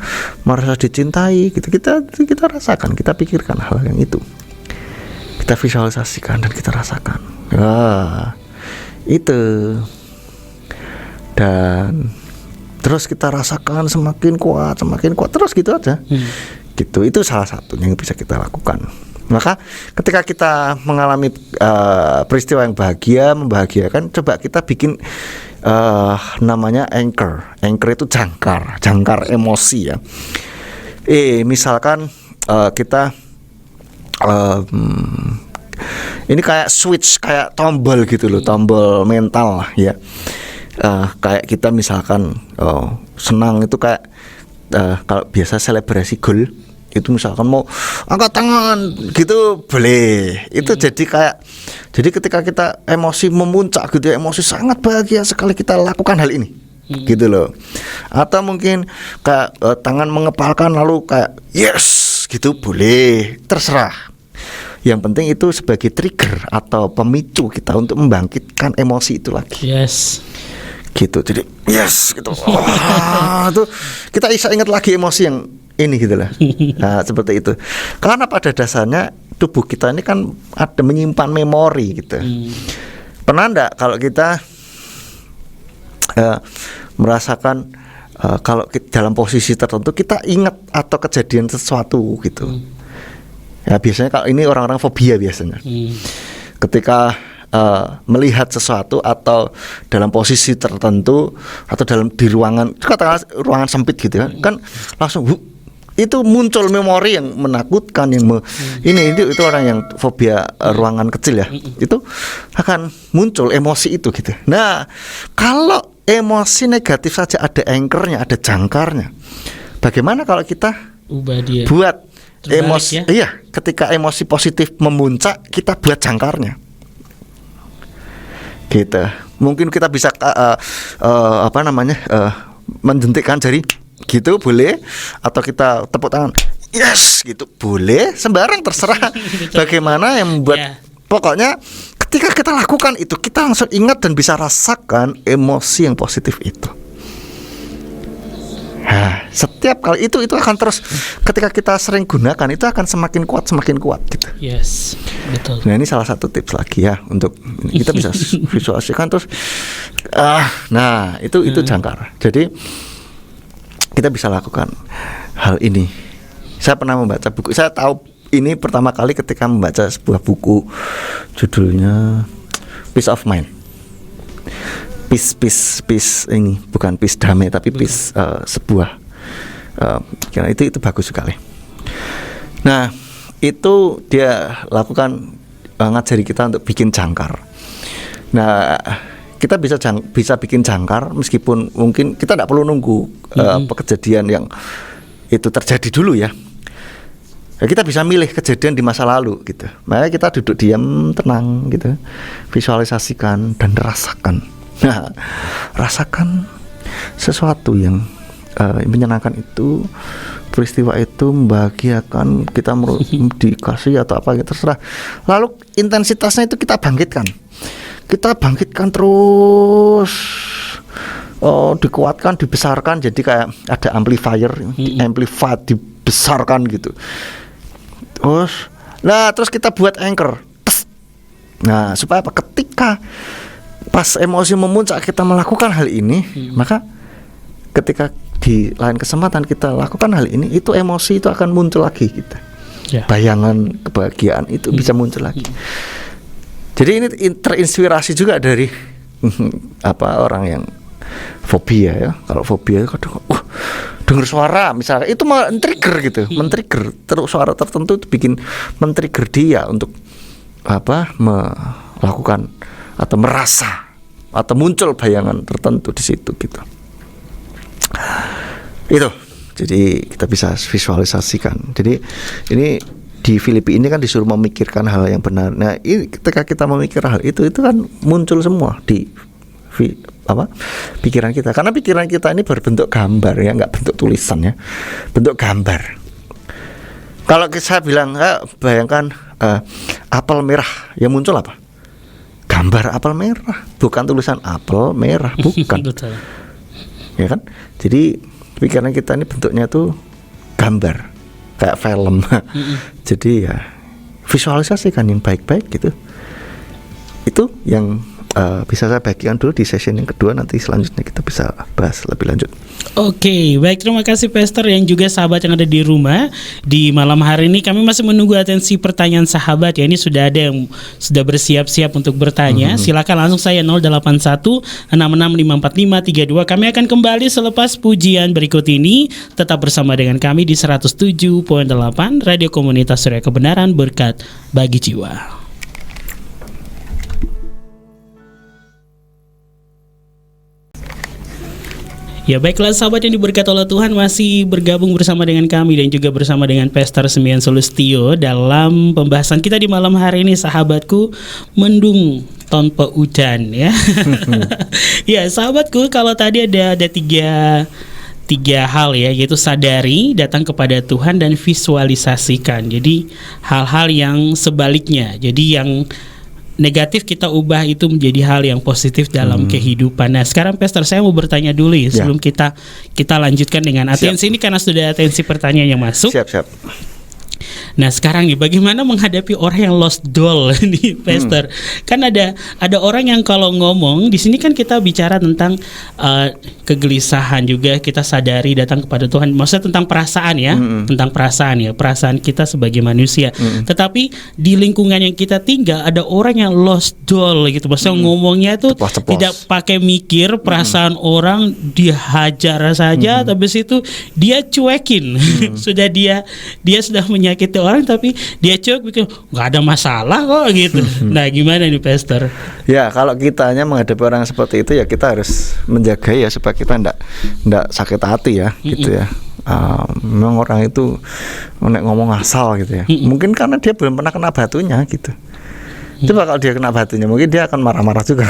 merasa dicintai, gitu. Kita rasakan, kita pikirkan hal yang itu, kita visualisasikan dan kita rasakan. Itu, dan terus kita rasakan semakin kuat terus gitu aja. Gitu, itu salah satunya yang bisa kita lakukan. Maka ketika kita mengalami peristiwa yang membahagiakan, coba kita bikin namanya anchor itu jangkar emosi ya. Misalkan kita ini kayak switch, kayak tombol gitu loh, tombol mental lah ya. Kayak kita misalkan senang itu kayak kalau biasa selebrasi gol itu, misalkan mau angkat tangan gitu boleh. Itu jadi ketika kita emosi memuncak gitu, emosi sangat bahagia sekali, kita lakukan hal ini gitu loh. Atau mungkin kayak tangan mengepalkan lalu kayak yes gitu boleh, terserah. Yang penting itu sebagai trigger atau pemicu kita untuk membangkitkan emosi itu lagi. Yes. Gitu. Jadi yes gitu. Tuh kita bisa ingat lagi emosi yang ini gitu lah. Nah, seperti itu. Karena pada dasarnya tubuh kita ini kan ada menyimpan memori gitu. Pernah enggak kalau kita merasakan kalau dalam posisi tertentu kita ingat atau kejadian sesuatu gitu. Ya biasanya kalau ini orang-orang fobia biasanya. Ketika melihat sesuatu atau dalam posisi tertentu atau di ruangan, katakanlah ruangan sempit gitu kan langsung itu muncul memori yang menakutkan ini itu orang yang fobia ruangan kecil ya, itu akan muncul emosi itu gitu. Nah, kalau emosi negatif saja ada anchornya, ada jangkarnya, bagaimana kalau kita ubah dia buat terbalik, emosi ya? Iya, ketika emosi positif memuncak, kita buat jangkarnya gitu. Mungkin kita bisa menjentikkan jari gitu boleh, atau kita tepuk tangan yes gitu boleh, sembarang terserah. Bagaimana yang membuat pokoknya ketika kita lakukan itu, kita langsung ingat dan bisa rasakan emosi yang positif itu. Nah, setiap kali itu akan terus, ketika kita sering gunakan itu akan semakin kuat gitu. Yes, betul. Nah, ini salah satu tips lagi ya untuk kita bisa visualisasikan terus. Nah, itu jangkar. Jadi kita bisa lakukan hal ini. Saya pernah membaca buku. Saya tahu ini pertama kali ketika membaca sebuah buku judulnya Peace of Mind. Peace ini bukan peace damai tapi peace sebuah itu bagus sekali. Nah, itu dia lakukan ngajari kita untuk bikin jangkar. Nah, kita bisa bikin jangkar meskipun mungkin kita tidak perlu nunggu kejadian yang itu terjadi dulu ya. Kita bisa milih kejadian di masa lalu gitu. Makanya kita duduk diam, tenang gitu, visualisasikan dan rasakan. Nah, rasakan sesuatu yang menyenangkan itu, peristiwa itu membahagiakan kita, dikasih atau apa gitu, terserah. Lalu intensitasnya itu kita bangkitkan terus, dikuatkan, dibesarkan, jadi kayak ada amplifier, amplified, dibesarkan gitu. Terus kita buat anchor. Nah, supaya apa? Ketika pas emosi memuncak kita melakukan hal ini, maka ketika di lain kesempatan kita lakukan hal ini, itu emosi itu akan muncul lagi kita. Bayangan kebahagiaan itu bisa muncul lagi. Jadi ini terinspirasi juga dari orang yang fobia ya. Kalau fobia kadang dengar suara misalnya itu men-trigger gitu, men-trigger terus suara tertentu itu bikin men-trigger dia untuk melakukan atau merasa atau muncul bayangan tertentu di situ gitu. Itu. Jadi kita bisa visualisasikan. Jadi ini di Filipina ini kan disuruh memikirkan hal yang benar. Nah, ini ketika kita memikir hal itu kan muncul semua di pikiran kita. Karena pikiran kita ini berbentuk gambar ya, nggak bentuk tulisan ya. Bentuk gambar. Kalau saya bilang bayangkan apel merah, yang muncul apa? Gambar apel merah, bukan tulisan apel merah, bukan. Betul. Ya kan? Jadi pikiran kita ini bentuknya tuh gambar, kayak film. Jadi ya visualisasikan yang baik-baik gitu. Itu yang bisa saya bagikan dulu di session yang kedua. Nanti selanjutnya kita bisa bahas lebih lanjut. Oke, baik, terima kasih Pastor yang juga sahabat yang ada di rumah. Di malam hari ini kami masih menunggu atensi pertanyaan sahabat ya. Ini sudah ada yang sudah bersiap-siap untuk bertanya. Silakan langsung saya 081-66-545-32. Kami akan kembali selepas pujian berikut ini. Tetap bersama dengan kami di 107.8 Radio Komunitas Surya Kebenaran, berkat bagi jiwa. Ya baiklah sahabat yang diberkati oleh Tuhan, masih bergabung bersama dengan kami dan juga bersama dengan Pastor Semian Sulistyo dalam pembahasan kita di malam hari ini, sahabatku, mendung tanpa hujan ya. Ya sahabatku, kalau tadi ada tiga hal ya, yaitu sadari, datang kepada Tuhan, dan visualisasikan. Jadi hal-hal yang sebaliknya, jadi yang negatif kita ubah itu menjadi hal yang positif dalam kehidupan. Nah sekarang Pastor, saya mau bertanya dulu ya, sebelum kita lanjutkan dengan atensi ini, karena sudah atensi pertanyaan yang masuk. Siap. Nah sekarang nih, bagaimana menghadapi orang yang lost doll nih, Pastor? Kan ada orang yang kalau ngomong di sini kan kita bicara tentang kegelisahan juga, kita sadari datang kepada Tuhan. Maksudnya tentang perasaan ya, tentang perasaan ya, perasaan kita sebagai manusia. Tetapi di lingkungan yang kita tinggal ada orang yang lost doll gitu. Maksudnya ngomongnya tuh Ceplos-ceplos. tidak pakai mikir perasaan orang, dia hajar saja, habis itu dia cuekin. Sudah dia sudah menyakiti orang tapi dia cuek, bikin nggak ada masalah kok gitu. Nah gimana nih Pastor? Ya kalau kita hanya menghadapi orang seperti itu ya kita harus menjaga ya supaya kita ndak sakit hati ya gitu ya. Memang orang itu ngomong asal gitu ya. Mungkin karena dia belum pernah kena batunya gitu. Coba kalau dia kena batunya mungkin dia akan marah-marah juga.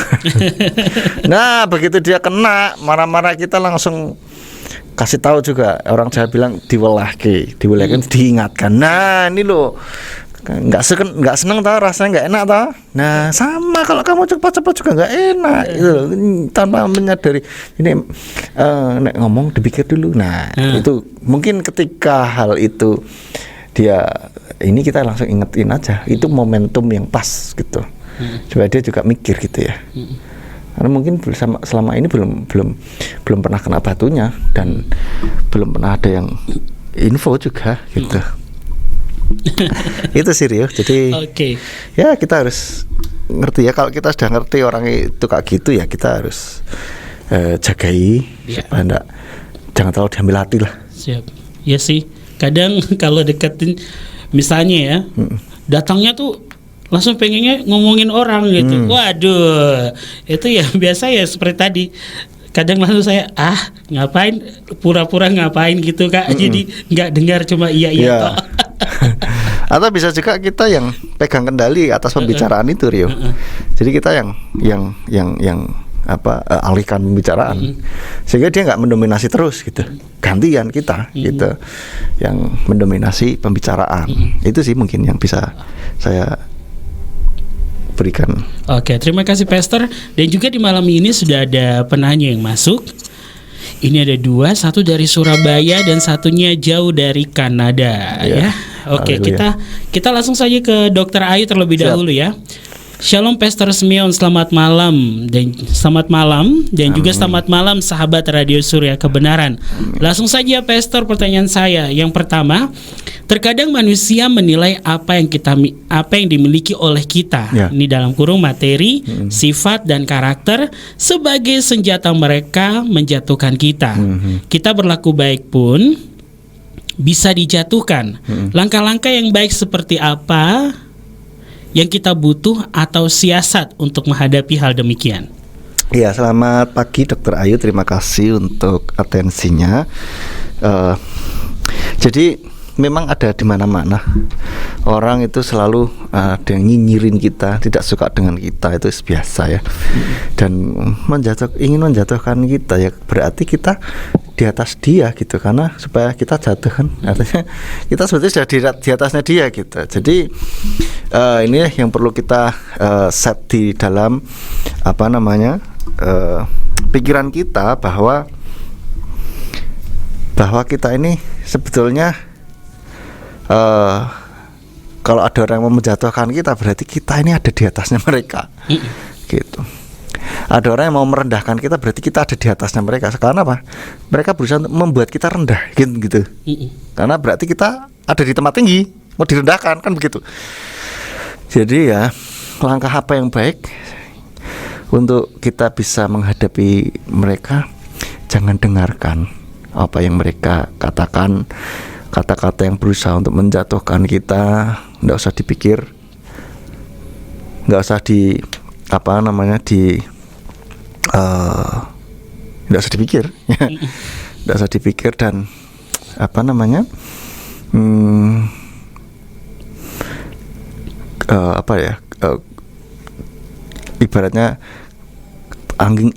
Nah begitu dia kena marah-marah kita langsung kasih tahu juga. Orang Jawa bilang diwelahke diingatkan. Nah ini loh nggak seneng tau, rasanya nggak enak tau. Nah sama kalau kamu cepat-cepat juga nggak enak gitu loh, tanpa menyadari ini nek ngomong dipikir dulu. Nah itu mungkin ketika hal itu dia ini kita langsung ingetin aja, itu momentum yang pas gitu supaya dia juga mikir gitu ya. Karena mungkin selama ini belum pernah kena batunya dan belum pernah ada yang info juga gitu. Itu serius. Jadi ya kita harus ngerti ya, kalau kita sudah ngerti orang itu kayak gitu ya kita harus jagai supaya jangan terlalu diambil hati lah. Siap. Ya sih. Kadang kalau deketin misalnya ya, datangnya tuh langsung pengennya ngomongin orang gitu. Waduh, itu ya biasa ya seperti tadi. Kadang langsung saya ngapain pura-pura ngapain gitu Kak. Jadi nggak dengar, cuma iya toh. Atau bisa juga kita yang pegang kendali atas pembicaraan itu Rio. Jadi kita yang alihkan pembicaraan sehingga dia nggak mendominasi terus gitu. Gantian kita gitu yang mendominasi pembicaraan. Itu sih mungkin yang bisa saya berikan. Oke, terima kasih Pastor. Dan juga di malam ini sudah ada penanya yang masuk. Ini ada 2, satu dari Surabaya dan satunya jauh dari Kanada ya. Oke, kita langsung saja ke Dr. Ayu terlebih dahulu ya. Shalom Pastor Simeon, selamat malam dan juga selamat malam sahabat Radio Surya Kebenaran. Langsung saja Pastor, pertanyaan saya yang pertama, terkadang manusia menilai apa yang dimiliki oleh kita, ini dalam kurung materi, sifat dan karakter sebagai senjata mereka menjatuhkan kita. Kita berlaku baik pun bisa dijatuhkan. Langkah-langkah yang baik seperti apa yang kita butuh atau siasat untuk menghadapi hal demikian? Ya, selamat pagi Dr. Ayu, terima kasih untuk atensinya. Jadi memang ada di mana-mana orang itu selalu ada yang nyinyirin kita, tidak suka dengan kita, itu biasa ya. Dan ingin menjatuhkan kita ya, berarti kita di atas dia gitu, karena supaya kita jatuh kan, artinya kita sebetulnya sudah di atasnya dia gitu. Jadi ini yang perlu kita set di dalam pikiran kita bahwa kita ini sebetulnya kalau ada orang yang mau menjatuhkan kita, berarti kita ini ada di atasnya mereka gitu. Ada orang yang mau merendahkan kita, berarti kita ada di atasnya mereka. Karena apa? Mereka berusaha untuk membuat kita rendah gitu. Karena berarti kita ada di tempat tinggi, mau direndahkan kan begitu. Jadi ya, langkah apa yang baik untuk kita bisa menghadapi mereka? Jangan dengarkan apa yang mereka katakan, kata-kata yang berusaha untuk menjatuhkan kita. Nggak usah dipikir, nggak usah nggak usah dipikir, nggak usah dipikir dan ibaratnya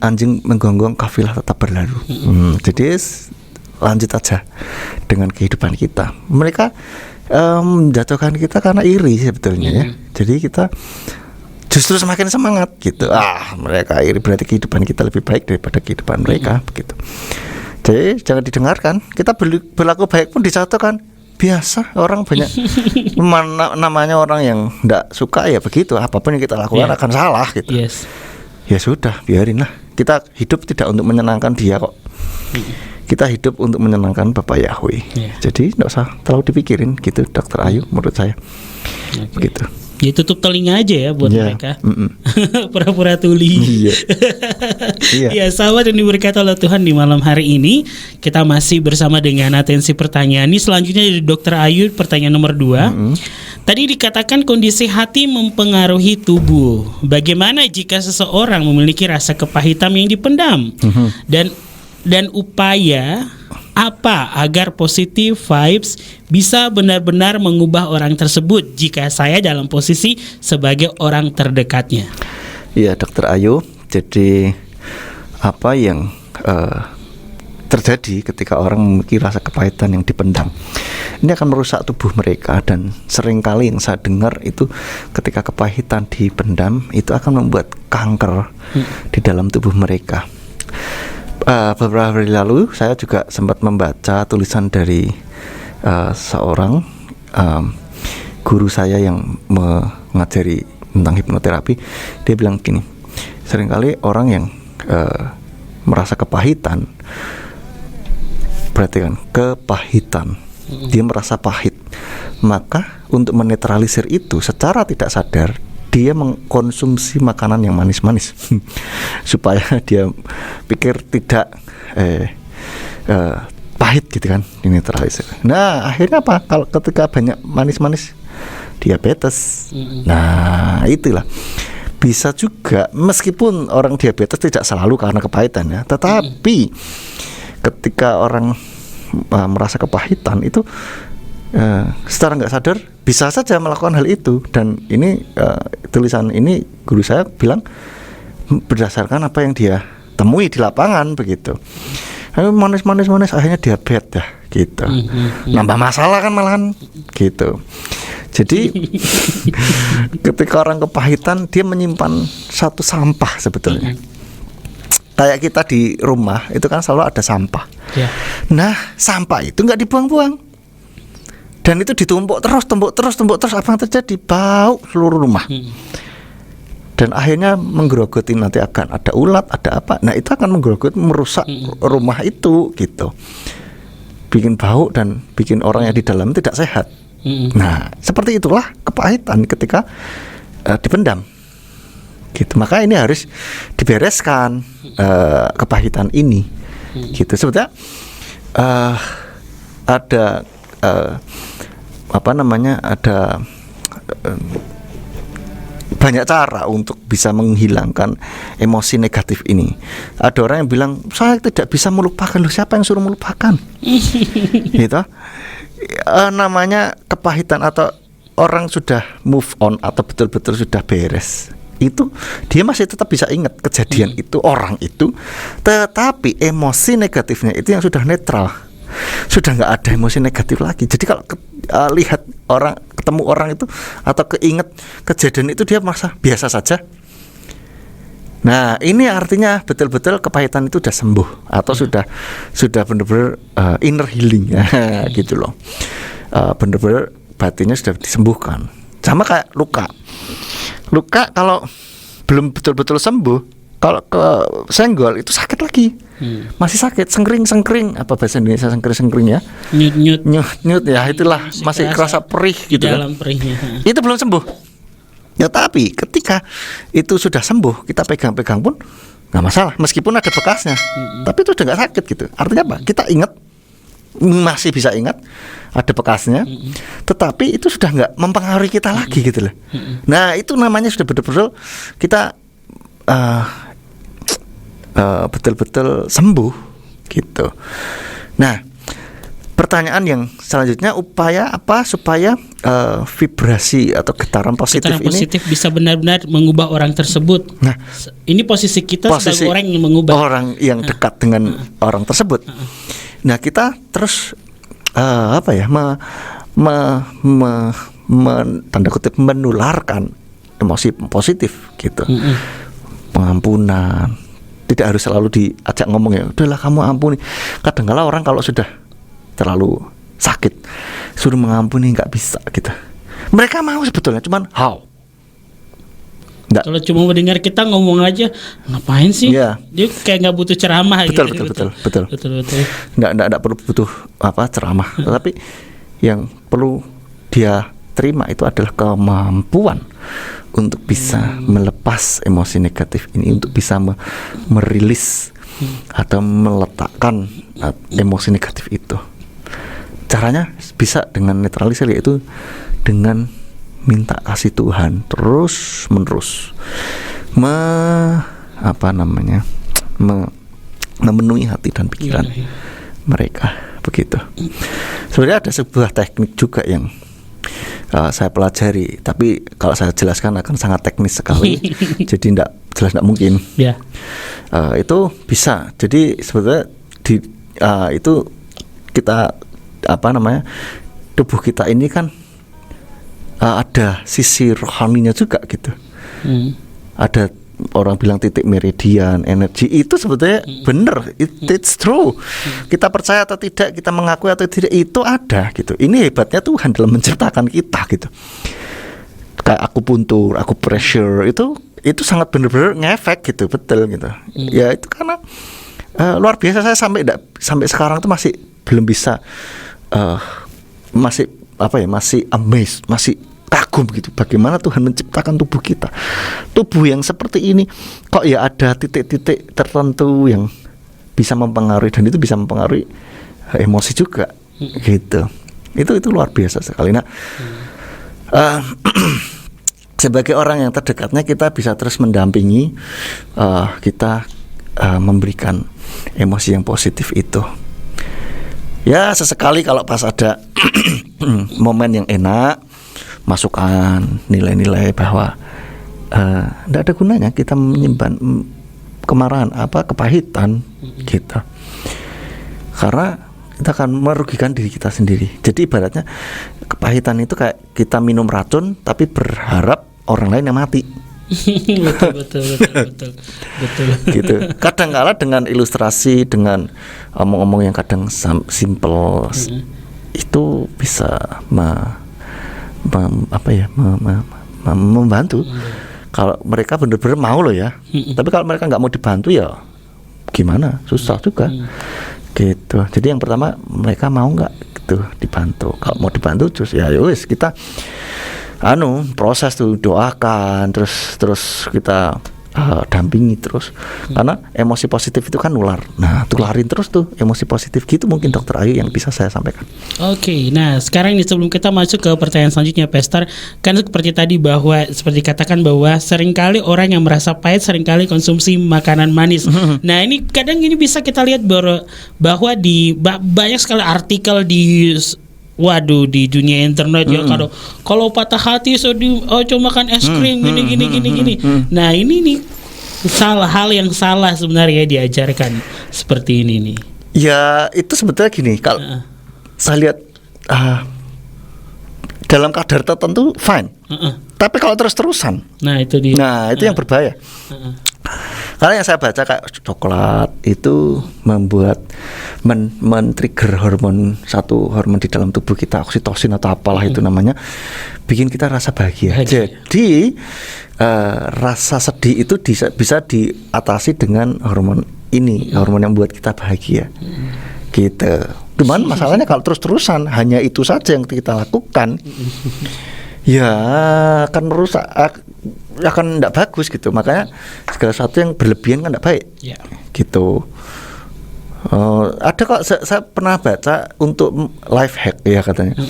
anjing menggonggong kafilah tetap berlalu. Jadi lanjut aja dengan kehidupan kita. Mereka menjatuhkan kita karena iri sebetulnya ya. Jadi kita justru semakin semangat gitu. Mereka iri, berarti kehidupan kita lebih baik daripada kehidupan mereka begitu. Jadi jangan didengarkan. Kita berlaku baik pun dijatuhkan. biasa, orang banyak namanya orang yang nggak suka ya begitu, apapun yang kita lakukan akan salah gitu. Yes. Ya sudah, biarinlah. Kita hidup tidak untuk menyenangkan dia kok. Kita hidup untuk menyenangkan Bapak Yahweh. Jadi nggak usah terlalu dipikirin gitu, Dokter Ayu, menurut saya. Begitu. Ya tutup telinga aja ya buat mereka. Pura-pura tuli. Ya, sahabat yang diberkati oleh Tuhan, di malam hari ini kita masih bersama dengan atensi pertanyaan. Ini selanjutnya dari Dokter Ayu, pertanyaan nomor 2. Tadi dikatakan kondisi hati mempengaruhi tubuh. Bagaimana jika seseorang memiliki rasa kepahitan yang dipendam? Dan upaya apa agar positive vibes bisa benar-benar mengubah orang tersebut jika saya dalam posisi sebagai orang terdekatnya? Iya, Dokter Ayu. Jadi apa yang terjadi ketika orang memiliki rasa kepahitan yang dipendam, ini akan merusak tubuh mereka. Dan seringkali yang saya dengar itu ketika kepahitan dipendam itu akan membuat kanker di dalam tubuh mereka. Beberapa hari lalu saya juga sempat membaca tulisan dari seorang guru saya yang mengajari tentang hipnoterapi. Dia bilang gini, seringkali orang yang merasa kepahitan, perhatikan, kepahitan, dia merasa pahit, maka untuk menetralisir itu secara tidak sadar dia mengkonsumsi makanan yang manis-manis supaya dia pikir tidak pahit gitu kan, dinetralisir. Nah akhirnya apa? Kalau ketika banyak manis-manis, diabetes. Nah itulah. Bisa juga, meskipun orang diabetes tidak selalu karena kepahitan ya, tetapi ketika orang merasa kepahitan itu secara nggak sadar bisa saja melakukan hal itu. Dan ini tulisan ini guru saya bilang berdasarkan apa yang dia temui di lapangan begitu. Manis akhirnya diabetes ya gitu. Nambah masalah kan malahan gitu. Jadi ketika orang kepahitan, dia menyimpan satu sampah sebetulnya. Kayak kita di rumah itu kan selalu ada sampah. Nah sampah itu nggak dibuang-buang. Dan itu ditumpuk terus, apa yang terjadi? Bau seluruh rumah. Dan akhirnya menggerogoti, nanti akan ada ulat, ada apa. Nah itu akan menggerogoti, merusak rumah itu gitu. Bikin bau dan bikin orang yang di dalam tidak sehat. Nah seperti itulah kepahitan ketika dipendam gitu. Maka ini harus dibereskan, kepahitan ini gitu. Sebetulnya ada ada banyak cara untuk bisa menghilangkan emosi negatif ini. Ada orang yang bilang saya tidak bisa melupakan. Loh, siapa yang suruh melupakan? Gitu. Namanya kepahitan atau orang sudah move on atau betul-betul sudah beres, itu dia masih tetap bisa ingat kejadian itu, orang itu, tetapi emosi negatifnya itu yang sudah netral. Sudah nggak ada emosi negatif lagi. Jadi kalau lihat orang, ketemu orang itu atau keinget kejadian itu, dia merasa biasa saja. Nah ini artinya betul-betul kepahitan itu sudah sembuh atau sudah benar-benar inner healing gitu loh. Benar-benar batinnya sudah disembuhkan. Sama kayak luka kalau belum betul-betul sembuh, kalau ke senggol itu sakit lagi. Masih sakit, sengkring, apa bahasa Indonesia sengkring ya? Nyut ya, itulah masih kerasa perih gitu dalam kan. Perihnya. Itu belum sembuh. Ya tapi ketika itu sudah sembuh, kita pegang-pegang pun nggak masalah, meskipun ada bekasnya. Tapi itu udah nggak sakit gitu. Artinya apa? Kita ingat, masih bisa ingat ada bekasnya, tetapi itu sudah nggak mempengaruhi kita lagi gitu loh. Nah itu namanya sudah betul-betul kita betul-betul sembuh gitu. Nah pertanyaan yang selanjutnya, upaya apa supaya vibrasi atau getaran positif ini bisa benar-benar mengubah orang tersebut. Nah ini posisi kita sebagai orang yang mengubah orang yang dekat dengan orang tersebut. Nah kita terus tanda kutip menularkan emosi positif gitu. Pengampunan, tidak harus selalu diajak ngomong ya, udahlah kamu ampuni. Kadang-kala orang kalau sudah terlalu sakit, suruh mengampuni nggak bisa gitu. Mereka mau sebetulnya, cuman how? Nggak. Kalau cuma mendengar kita ngomong aja, ngapain sih? Iya. Dia kayak nggak butuh ceramah Betul, gitu. betul. Nggak perlu butuh ceramah, tetapi yang perlu dia terima itu adalah kemampuan untuk bisa melepas emosi negatif ini, untuk bisa merilis atau meletakkan emosi negatif itu. Caranya bisa dengan netralisir, yaitu dengan minta kasih Tuhan terus menerus, memenuhi hati dan pikiran mereka begitu. Sebenarnya ada sebuah teknik juga yang saya pelajari, tapi kalau saya jelaskan akan sangat teknis sekali, jadi tidak mungkin. Ya. Itu bisa. Jadi sebetulnya itu kita tubuh kita ini kan ada sisi rohaninya juga gitu. Ada orang bilang titik meridian energi itu sebetulnya benar, it's true. Kita percaya atau tidak, kita mengakui atau tidak, itu ada gitu. Ini hebatnya Tuhan dalam menciptakan kita gitu. Kayak akupuntur, pressure itu sangat benar-benar ngefek gitu, betul gitu. Ya itu karena luar biasa. Saya sampai sekarang tuh masih belum bisa, masih amazed, masih kagum gitu, bagaimana Tuhan menciptakan tubuh kita, tubuh yang seperti ini, kok ya ada titik-titik tertentu yang bisa mempengaruhi, dan itu bisa mempengaruhi emosi juga gitu. Itu luar biasa sekali. Nah, sebagai orang yang terdekatnya, kita bisa terus mendampingi, kita memberikan emosi yang positif itu. Ya sesekali kalau pas ada momen yang enak, masukkan nilai-nilai bahwa tidak ada gunanya kita menyimpan kemarahan, kepahitan gitu, karena kita akan merugikan diri kita sendiri. Jadi ibaratnya kepahitan itu kayak kita minum racun tapi berharap orang lain yang mati. betul. Gitu. Kadang-kala dengan ilustrasi, dengan omong-omong yang kadang simple, itu bisa membantu. Kalau mereka benar-benar mau loh ya. Tapi kalau mereka nggak mau dibantu, ya gimana? Susah juga. Gitu. Jadi yang pertama, mereka mau nggak gitu dibantu. Kalau mau dibantu, terus ya wis kita proses tuh, doakan, terus kita dampingi terus, karena emosi positif itu kan nular. Nah, tularin terus tuh emosi positif gitu. Mungkin Dokter Ayu yang bisa saya sampaikan. Oke, nah sekarang nih sebelum kita masuk ke pertanyaan selanjutnya, Pastor, kan seperti tadi bahwa seperti katakan bahwa seringkali orang yang merasa pahit seringkali konsumsi makanan manis. Nah ini kadang ini bisa kita lihat bahwa di banyak sekali artikel di di dunia internet ya, kalau patah hati coba makan es krim gini. Nah ini nih hal yang salah sebenarnya diajarkan seperti ini nih. Ya itu sebetulnya gini, kalau saya lihat dalam kadar tertentu fine, tapi kalau terus-terusan, nah itu yang berbahaya. Karena yang saya baca kayak coklat itu membuat men-trigger satu hormon di dalam tubuh kita, oksitosin atau apalah itu namanya, bikin kita rasa bahagia. Jadi rasa sedih itu bisa diatasi dengan hormon ini, hormon yang buat kita bahagia. Gitu. Cuman masalahnya kalau terus-terusan hanya itu saja yang kita lakukan, ya akan merusak, akan tidak bagus gitu. Makanya segala sesuatu yang berlebihan kan tidak baik. Gitu. Ada kok, saya pernah baca untuk life hack ya katanya,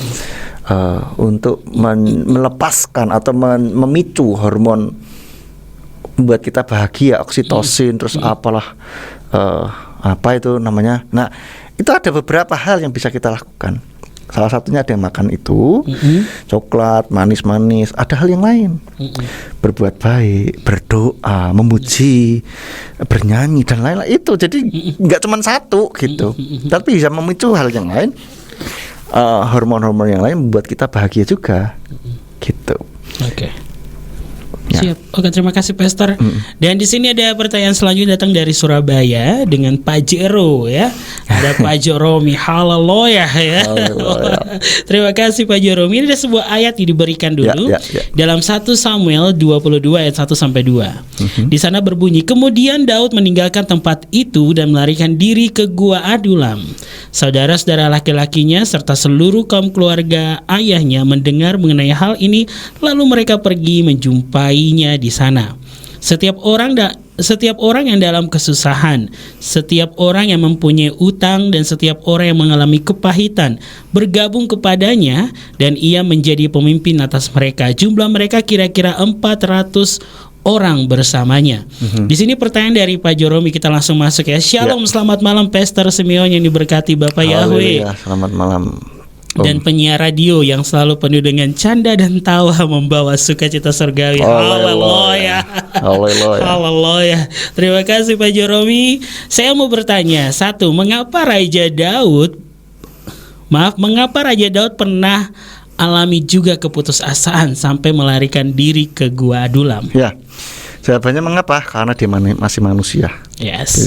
untuk melepaskan atau memicu hormon membuat kita bahagia, oksitosin, terus apalah apa itu namanya. Nah itu ada beberapa hal yang bisa kita lakukan. Salah satunya ada yang makan itu, coklat, manis-manis. Ada hal yang lain, berbuat baik, berdoa, memuji, bernyanyi dan lain-lain. Itu jadi nggak cuma satu gitu, tapi bisa memicu hal yang lain, hormon-hormon yang lain membuat kita bahagia juga, gitu. Siap. Oke, terima kasih Pastor. Dan di sini ada pertanyaan selanjutnya datang dari Surabaya dengan Pak Jero ya. Ada Pak Jeromi. Haleluya ya. Terima kasih Pak Jeromi. Ini ada sebuah ayat yang diberikan dulu dalam 1 Samuel 22 ayat 1 sampai 2. Di sana berbunyi, kemudian Daud meninggalkan tempat itu dan melarikan diri ke gua Adulam. Saudara-saudara laki-lakinya serta seluruh kaum keluarga ayahnya mendengar mengenai hal ini, lalu mereka pergi menjumpainya di sana. Setiap orang yang dalam kesusahan, setiap orang yang mempunyai utang dan setiap orang yang mengalami kepahitan bergabung kepadanya dan ia menjadi pemimpin atas mereka. Jumlah mereka kira-kira 400 orang bersamanya. Di sini pertanyaan dari Pak Jeromi, kita langsung masuk ya. Shalom, selamat malam Pastor Simeon yang diberkati Bapak Yahweh. Selamat malam. Dan penyiar radio yang selalu penuh dengan canda dan tawa membawa sukacita surgawi. Haleluya. Haleluya. Terima kasih Pak Jeromi. Saya mau bertanya, satu, mengapa Raja Daud pernah alami juga keputusasaan sampai melarikan diri ke gua Adulam? Ya. Jawabannya mengapa? Karena dia masih manusia. Yes,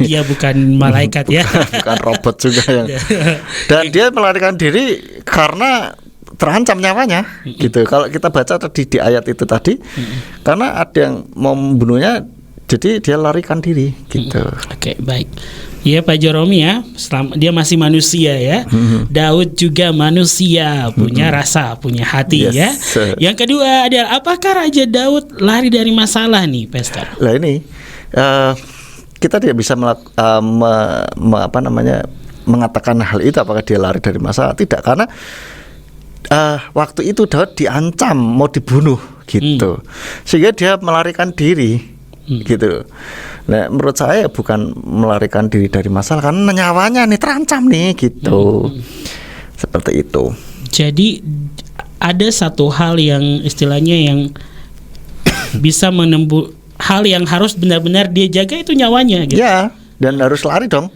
dia bukan malaikat ya. Bukan robot juga yang. Dan dia melarikan diri karena terancam nyawanya, gitu. Kalau kita baca tadi di ayat itu tadi, karena ada yang mau membunuhnya, jadi dia larikan diri, gitu. Oke, baik. Ya Pak Jeromi ya, dia masih manusia ya. Daud juga manusia, punya rasa, punya hati ya. Yang kedua adalah, apakah Raja Daud lari dari masalah nih, Pastor? Lah ini kita tidak bisa mengatakan hal itu apakah dia lari dari masalah, tidak, karena waktu itu Daud diancam mau dibunuh gitu, sehingga dia melarikan diri. Gitu. Nah, menurut saya bukan melarikan diri dari masalah, karena nyawanya nih terancam nih, gitu. Seperti itu. Jadi ada satu hal yang istilahnya yang bisa hal yang harus benar-benar dia jaga, itu nyawanya gitu. Ya, dan harus lari dong.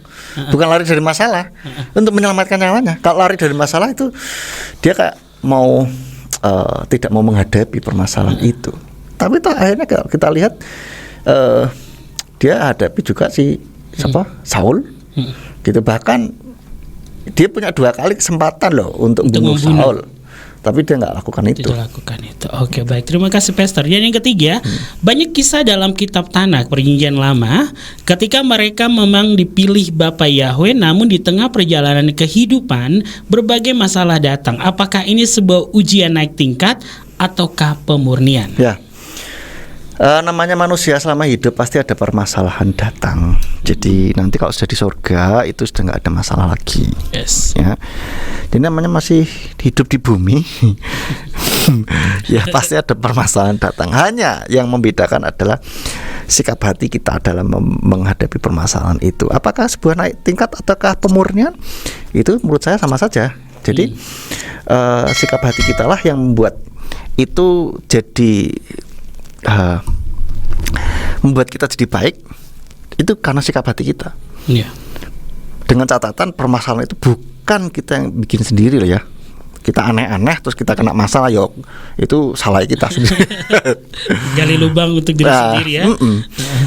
Bukan lari dari masalah, untuk menyelamatkan nyawanya. Kalau lari dari masalah itu dia kayak mau tidak mau menghadapi permasalahan itu. Tapi toh akhirnya kalau kita lihat dia hadapi juga Saul, gitu. Bahkan dia punya 2 kali kesempatan loh untuk membunuh Saul, tapi dia nggak lakukan itu. Oke, baik, terima kasih Pastor. Dan yang ketiga, banyak kisah dalam kitab Tanakh Perjanjian Lama ketika mereka memang dipilih Bapa Yahweh, namun di tengah perjalanan kehidupan berbagai masalah datang. Apakah ini sebuah ujian naik tingkat ataukah pemurnian? Ya. Namanya manusia selama hidup pasti ada permasalahan datang. Jadi nanti kalau sudah di surga itu sudah nggak ada masalah lagi. Yes. Ya. Jadi namanya masih hidup di bumi. Ya pasti ada permasalahan datang. Hanya yang membedakan adalah sikap hati kita dalam menghadapi permasalahan itu. Apakah sebuah naik tingkat ataukah pemurnian? Itu menurut saya sama saja. Jadi sikap hati kita lah yang membuat itu jadi membuat kita jadi baik, itu karena sikap hati kita. Dengan catatan permasalahan itu bukan kita yang bikin sendiri loh ya. Kita aneh-aneh terus kita kena masalah, yuk itu salah kita sendiri. Gali lubang untuk diri sendiri ya.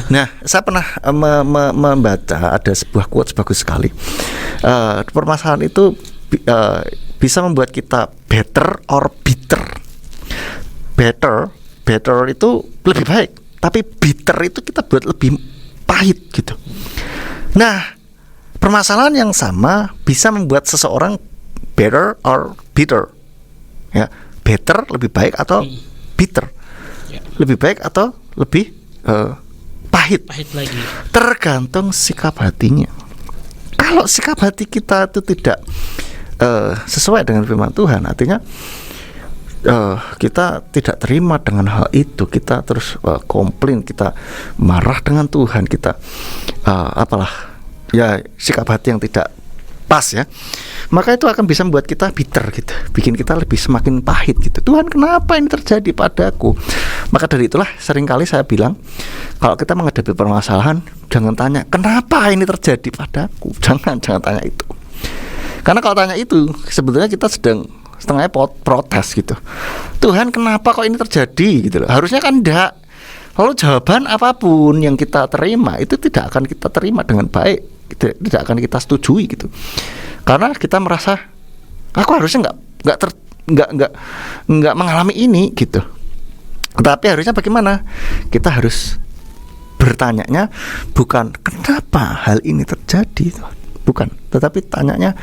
Nah, saya pernah membaca ada sebuah quotes bagus sekali. Permasalahan itu bisa membuat kita better or bitter. Better itu lebih baik, tapi bitter itu kita buat lebih pahit gitu. Nah, permasalahan yang sama bisa membuat seseorang better or bitter. Ya, better lebih baik atau bitter. Lebih baik atau lebih pahit. Pahit lagi. Tergantung sikap hatinya. Kalau sikap hati kita itu tidak sesuai dengan firman Tuhan, artinya kita tidak terima dengan hal itu, kita terus komplain, kita marah dengan Tuhan, kita sikap hati yang tidak pas ya, maka itu akan bisa membuat kita bitter gitu, bikin kita lebih semakin pahit gitu. Tuhan, kenapa ini terjadi padaku? Maka dari itulah seringkali saya bilang, kalau kita menghadapi permasalahan, jangan tanya kenapa ini terjadi padaku, jangan tanya itu, karena kalau tanya itu sebetulnya kita sedang setengahnya protes gitu. Tuhan, kenapa kok ini terjadi gitu loh. Harusnya kan enggak. Lalu jawaban apapun yang kita terima itu tidak akan kita terima dengan baik, tidak akan kita setujui gitu. Karena kita merasa aku harusnya nggak mengalami ini gitu. Tapi harusnya bagaimana? Kita harus bertanyanya bukan kenapa hal ini terjadi, bukan, tetapi tanyanya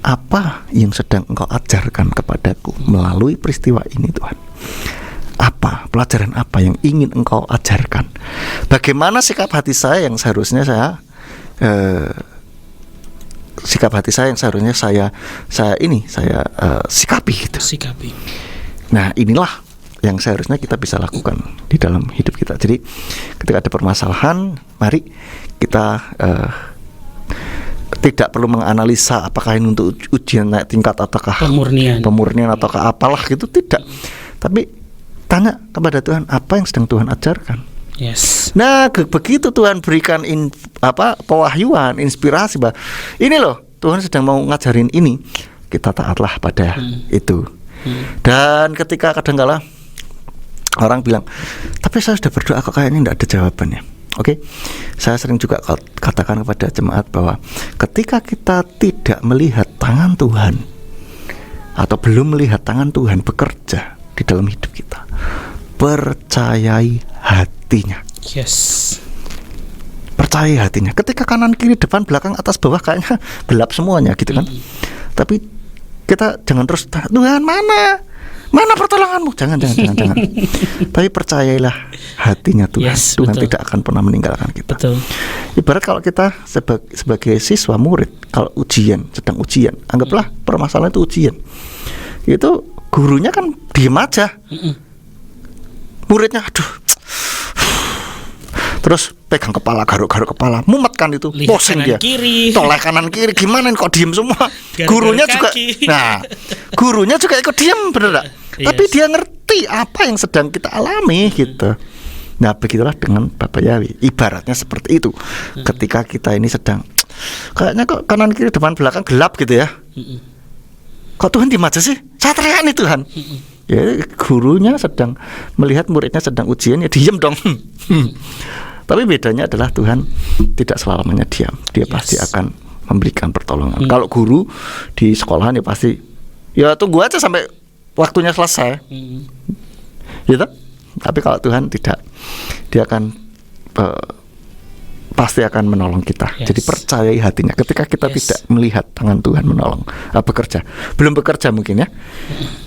apa yang sedang Engkau ajarkan kepadaku melalui peristiwa ini, Tuhan. Apa pelajaran apa yang ingin Engkau ajarkan? Bagaimana sikap hati saya yang seharusnya saya sikapi gitu. Nah, inilah yang seharusnya kita bisa lakukan di dalam hidup kita. Jadi ketika ada permasalahan, mari kita tidak perlu menganalisa apakah ini untuk ujian naik tingkat ataukah pemurnian ataukah apalah gitu, tidak. Tapi tanya kepada Tuhan apa yang sedang Tuhan ajarkan. Yes. Nah, begitu Tuhan berikan pewahyuan, inspirasi bahwa ini loh Tuhan sedang mau ngajarin ini, kita taatlah pada itu. Dan ketika kadang-kala orang bilang, tapi saya sudah berdoa kok kayaknya tidak ada jawabannya. Oke, saya sering juga katakan kepada jemaat bahwa ketika kita tidak melihat tangan Tuhan atau belum melihat tangan Tuhan bekerja di dalam hidup kita, percayai hatinya. Yes. Percayai hatinya. Ketika kanan kiri depan belakang atas bawah kayaknya gelap semuanya gitu kan. Tapi kita jangan terus Tuhan mana pertolonganmu, jangan. Tapi percayailah hatinya Tuhan. Yes, Tuhan betul. tidak akan pernah meninggalkan kita. Betul. Ibarat kalau kita sebagai siswa murid, kalau sedang ujian, anggaplah permasalahan itu ujian. Itu gurunya kan diem aja. Muridnya terus pegang kepala, garuk-garuk kepala, mumet kan itu, pusing dia. Toleh kanan kiri, gimana kok diem semua? Gurunya juga, gurunya juga ikut diem, bener gak? Yes. Tapi dia ngerti apa yang sedang kita alami gitu. Nah, begitulah dengan Bapak Yahweh. Ibaratnya seperti itu. Ketika kita ini sedang kayaknya kok kanan kiri depan belakang gelap gitu ya. Kok Tuhan diem aja sih? Saya teriak nih Tuhan. Ya, gurunya sedang melihat muridnya sedang ujian, ya diem dong. Tapi bedanya adalah Tuhan tidak selamanya diam. Dia pasti akan memberikan pertolongan. Kalau guru di sekolahan ya pasti ya tunggu aja sampai waktunya selesai. Gitu. Tapi kalau Tuhan tidak, dia akan pasti akan menolong kita. Jadi percayai hatinya. Ketika kita tidak melihat tangan Tuhan menolong, bekerja, belum bekerja mungkin ya.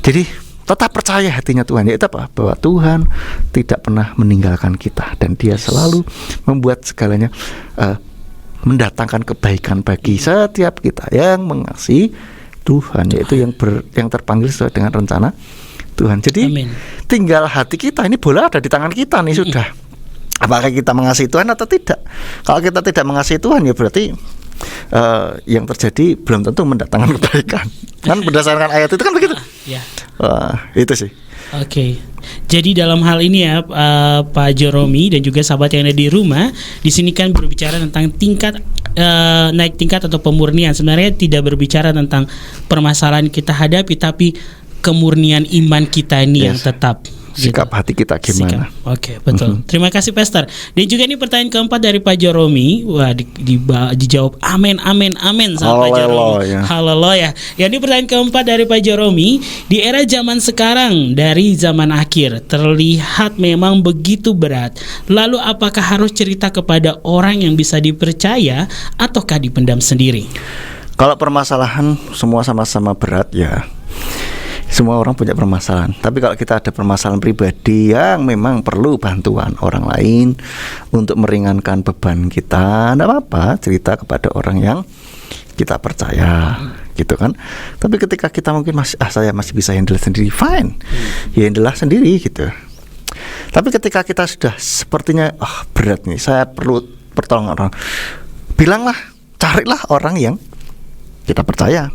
Jadi tetap percaya hatinya Tuhan. Yaitu apa? Bahwa Tuhan tidak pernah meninggalkan kita dan Dia selalu membuat segalanya mendatangkan kebaikan bagi setiap kita yang mengasihi Tuhan, yaitu yang terpanggil sesuai dengan rencana Tuhan. Jadi tinggal hati kita, ini bola ada di tangan kita nih sudah. Apakah kita mengasihi Tuhan atau tidak? Kalau kita tidak mengasihi Tuhan, ya berarti yang terjadi belum tentu mendatangkan kebaikan. Kan berdasarkan ayat itu kan begitu. Itu sih. Oke. Jadi dalam hal ini ya Pak Joromi dan juga sahabat yang ada di rumah, di sini kan berbicara tentang tingkat naik tingkat atau pemurnian. Sebenarnya tidak berbicara tentang permasalahan kita hadapi, tapi kemurnian iman kita ini yang tetap. Sikap hati kita gimana? Oke, betul. Terima kasih Pastor. Dan juga ini pertanyaan keempat dari Pak Joromi. Wah, dijawab amin sama Pak Joromi. Haleluya. Yang ini pertanyaan keempat dari Pak Joromi. Di era zaman sekarang, dari zaman akhir, terlihat memang begitu berat. Lalu apakah harus cerita kepada orang yang bisa dipercaya ataukah dipendam sendiri? Kalau permasalahan semua sama-sama berat ya. Semua orang punya permasalahan. Tapi kalau kita ada permasalahan pribadi yang memang perlu bantuan orang lain untuk meringankan beban kita, tidak apa-apa cerita kepada orang yang kita percaya, gitu kan. Tapi ketika kita mungkin saya masih bisa handle sendiri, fine, ya handle sendiri gitu. Tapi ketika kita sudah sepertinya berat nih, saya perlu pertolongan orang, bilanglah, carilah orang yang kita percaya.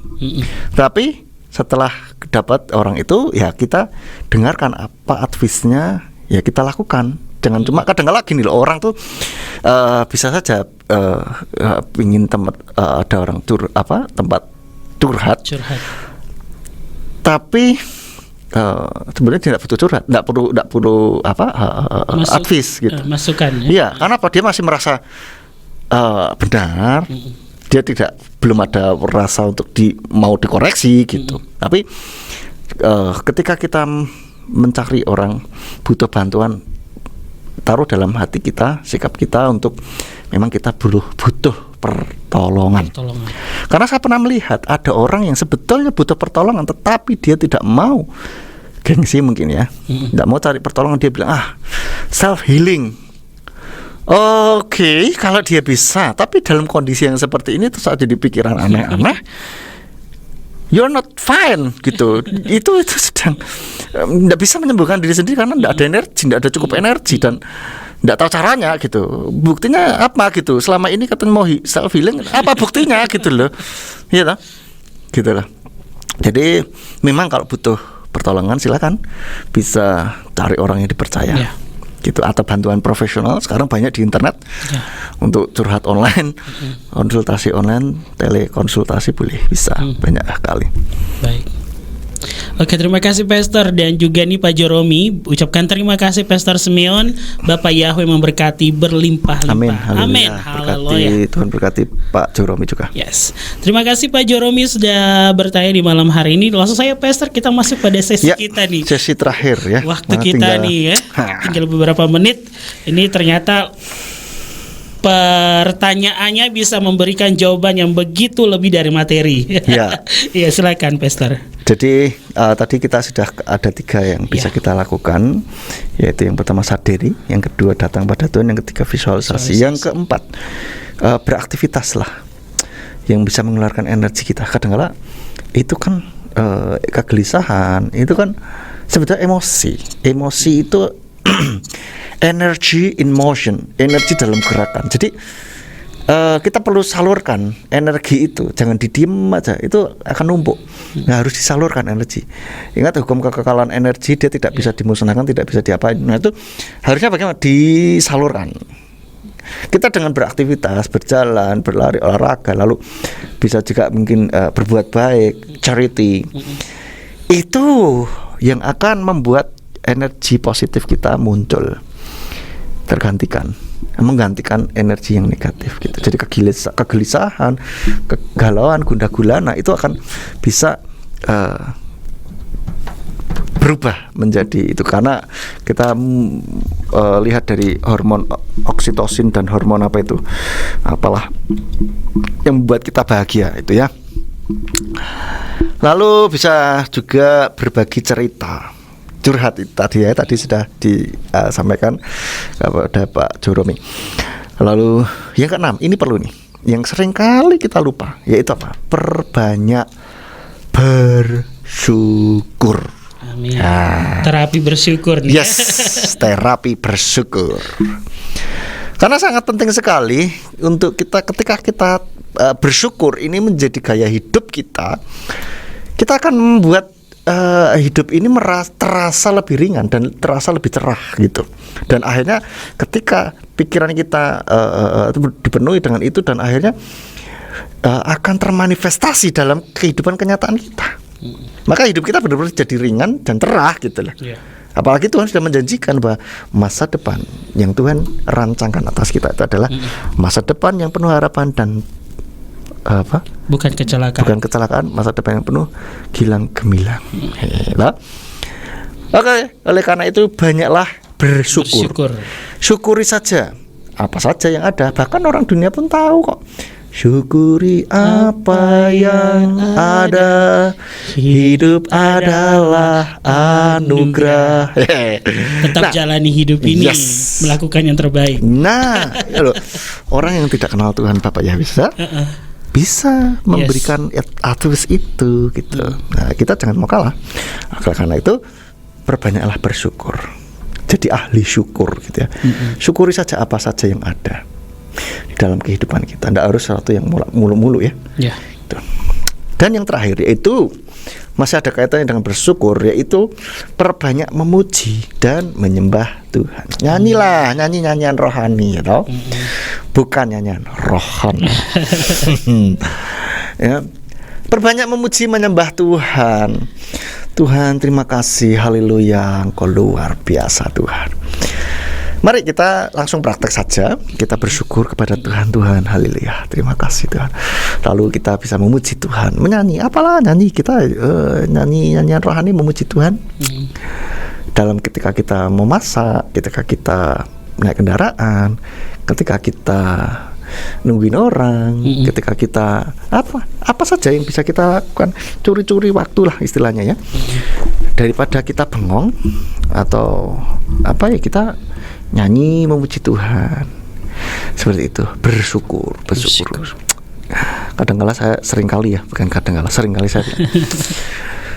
Tapi setelah dapat orang itu, ya kita dengarkan apa advice-nya, ya kita lakukan. Jangan cuma kadang-kadang gini loh, orang tuh bisa saja ingin tempat ada orang tempat curhat. Tapi sebenarnya tidak butuh curhat, tidak perlu advice gitu. Masukan ya. Iya, karena apa? Dia masih merasa benar. Dia belum ada rasa untuk mau dikoreksi gitu. Tapi ketika kita mencari orang butuh bantuan, taruh dalam hati kita, sikap kita untuk memang kita butuh pertolongan. Karena saya pernah melihat ada orang yang sebetulnya butuh pertolongan, tetapi dia tidak mau, gengsi mungkin ya, tidak mau cari pertolongan. Dia bilang self healing. Oke, kalau dia bisa, tapi dalam kondisi yang seperti ini terus aja di pikiran aneh-aneh, you're not fine gitu. itu sedang tidak bisa menyembuhkan diri sendiri karena tidak ada energi, tidak ada cukup energi dan tidak tahu caranya gitu. Buktinya apa gitu? Selama ini katanya mau self healing, apa buktinya gitu loh? Iya lah, gitu lah. Jadi memang kalau butuh pertolongan silakan bisa cari orang yang dipercaya. Gitu, atau bantuan profesional. Sekarang banyak di internet untuk curhat online, konsultasi online, telekonsultasi boleh, bisa banyak sekali. Baik. Oke, terima kasih Pastor, dan juga nih Pak Joromi, ucapkan terima kasih Pastor Simeon. Bapak Yahweh memberkati berlimpah-limpah. Amin. Haleluya. Tuhan berkati Pak Joromi juga. Yes. Terima kasih Pak Joromi sudah bertanya di malam hari ini. Langsung saya Pastor, kita masuk pada sesi kita nih. Sesi terakhir ya. Waktu kita nih ya. Tinggal beberapa menit. Ini ternyata pertanyaannya bisa memberikan jawaban yang begitu lebih dari materi. Ya. Ya, silakan Pastor. Jadi tadi kita sudah ada 3 yang bisa kita lakukan, yaitu yang pertama sadari, yang kedua datang pada Tuhan, yang ketiga visualisasi, yang keempat beraktivitas lah, yang bisa mengeluarkan energi kita. Kadang-kala itu kan kegelisahan, itu kan sebetulnya emosi itu energy in motion, energi dalam gerakan. Jadi kita perlu salurkan energi itu, jangan didiem aja, itu akan numpuk. Nah, harus disalurkan energi. Ingat hukum kekekalan energi, dia tidak bisa dimusnahkan, tidak bisa diapain. Nah, itu harusnya bagaimana? Disalurkan. Kita dengan beraktivitas, berjalan, berlari, olahraga, lalu bisa juga mungkin berbuat baik, charity. Itu yang akan membuat energi positif kita muncul, menggantikan energi yang negatif gitu. Jadi kegelisahan, kegalauan, gundah gulana itu akan bisa berubah menjadi itu, karena kita lihat dari hormon oksitosin dan hormon apalah yang membuat kita bahagia itu ya. Lalu bisa juga berbagi cerita, curhat tadi sudah disampaikan kepada Pak Joromi. Lalu yang keenam, ini perlu nih, yang sering kali kita lupa, yaitu apa? Perbanyak bersyukur. Amin. Terapi bersyukur nih. Yes, terapi bersyukur. Karena sangat penting sekali untuk ketika kita bersyukur, ini menjadi gaya hidup kita. Kita akan membuat hidup ini terasa lebih ringan dan terasa lebih cerah gitu. Dan akhirnya ketika pikiran kita dipenuhi dengan itu, dan akhirnya akan termanifestasi dalam kehidupan kenyataan kita. Maka hidup kita benar-benar jadi ringan dan cerah gitu loh. Apalagi Tuhan sudah menjanjikan bahwa masa depan yang Tuhan rancangkan atas kita itu adalah masa depan yang penuh harapan dan bukan kecelakaan, masa depan yang penuh gilang gemilang. Oke, oleh karena itu banyaklah bersyukur. Syukuri saja apa saja yang ada, bahkan orang dunia pun tahu kok. Syukuri apa yang ada, hidup adalah anugerah. Tetap jalani hidup ini, melakukan yang terbaik. Nah, loh, orang yang tidak kenal Tuhan Bapak ya bisa memberikan atus itu gitu. Nah, kita jangan mau kalah. Karena itu perbanyaklah bersyukur. Jadi ahli syukur gitu ya. Syukuri saja apa saja yang ada di dalam kehidupan kita. Tidak harus sesuatu yang mulu-mulu ya. Gitu. Dan yang terakhir yaitu masih ada kaitannya dengan bersyukur, yaitu perbanyak memuji dan menyembah Tuhan. Nyanyilah, nyanyian rohani, you bukan nyanyian rohani. Ya. Perbanyak memuji menyembah Tuhan. Tuhan, terima kasih. Haleluya, Engkau luar biasa Tuhan. Mari kita langsung praktek saja. Kita bersyukur kepada Tuhan. Tuhan, haleluya, terima kasih Tuhan. Lalu kita bisa memuji Tuhan, menyanyi. Apalah nyanyi kita, nyanyian rohani memuji Tuhan. Dalam ketika kita memasak, ketika kita naik kendaraan, ketika kita nungguin orang, ketika kita apa saja yang bisa kita lakukan, curi-curi waktu lah istilahnya ya. Daripada kita bengong atau kita nyanyi memuji Tuhan. Seperti itu, bersyukur. Kadang-kala saya seringkali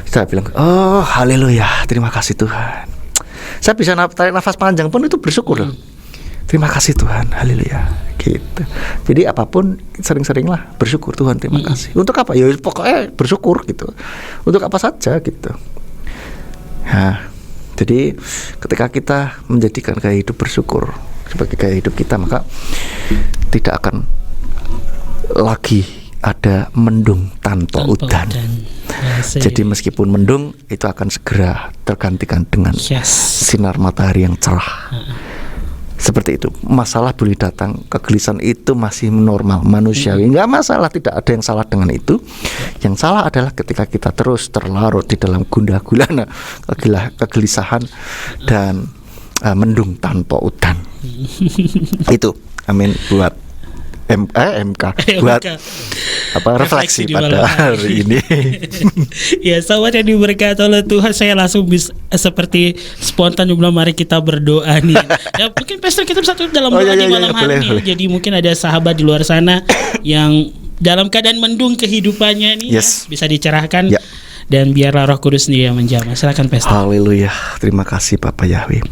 saya bilang, oh haleluya, terima kasih Tuhan. Saya bisa tarik nafas panjang pun itu bersyukur loh. Terima kasih Tuhan, haleluya, gitu. Jadi apapun sering-seringlah bersyukur. Tuhan, terima kasih. Untuk apa? Ya pokoknya bersyukur gitu. Untuk apa saja gitu. Nah, jadi ketika kita menjadikan gaya hidup bersyukur sebagai gaya hidup kita, maka tidak akan lagi ada mendung tanpa udan. Jadi meskipun mendung, itu akan segera tergantikan dengan sinar matahari yang cerah. Seperti itu. Masalah boleh datang, kegelisahan itu masih normal, manusiawi. Enggak masalah, tidak ada yang salah dengan itu. Yang salah adalah ketika kita terus terlarut di dalam gundah gulana kegelisahan dan mendung tanpa udan. Itu. Amin buat MK buat refleksi pada hari ini. Ya, sahabat yang diberkati oleh Tuhan, saya langsung bisa seperti spontan bilang mari kita berdoa nih. Ya mungkin pastor kita bersatu dalam doa di malam hari ini. Jadi mungkin ada sahabat di luar sana yang dalam keadaan mendung kehidupannya nih, bisa dicerahkan. Dan biarlah Roh Kudus sendiri yang menjamah. Silakan pastor. Haleluya. Terima kasih Bapak Yahweh.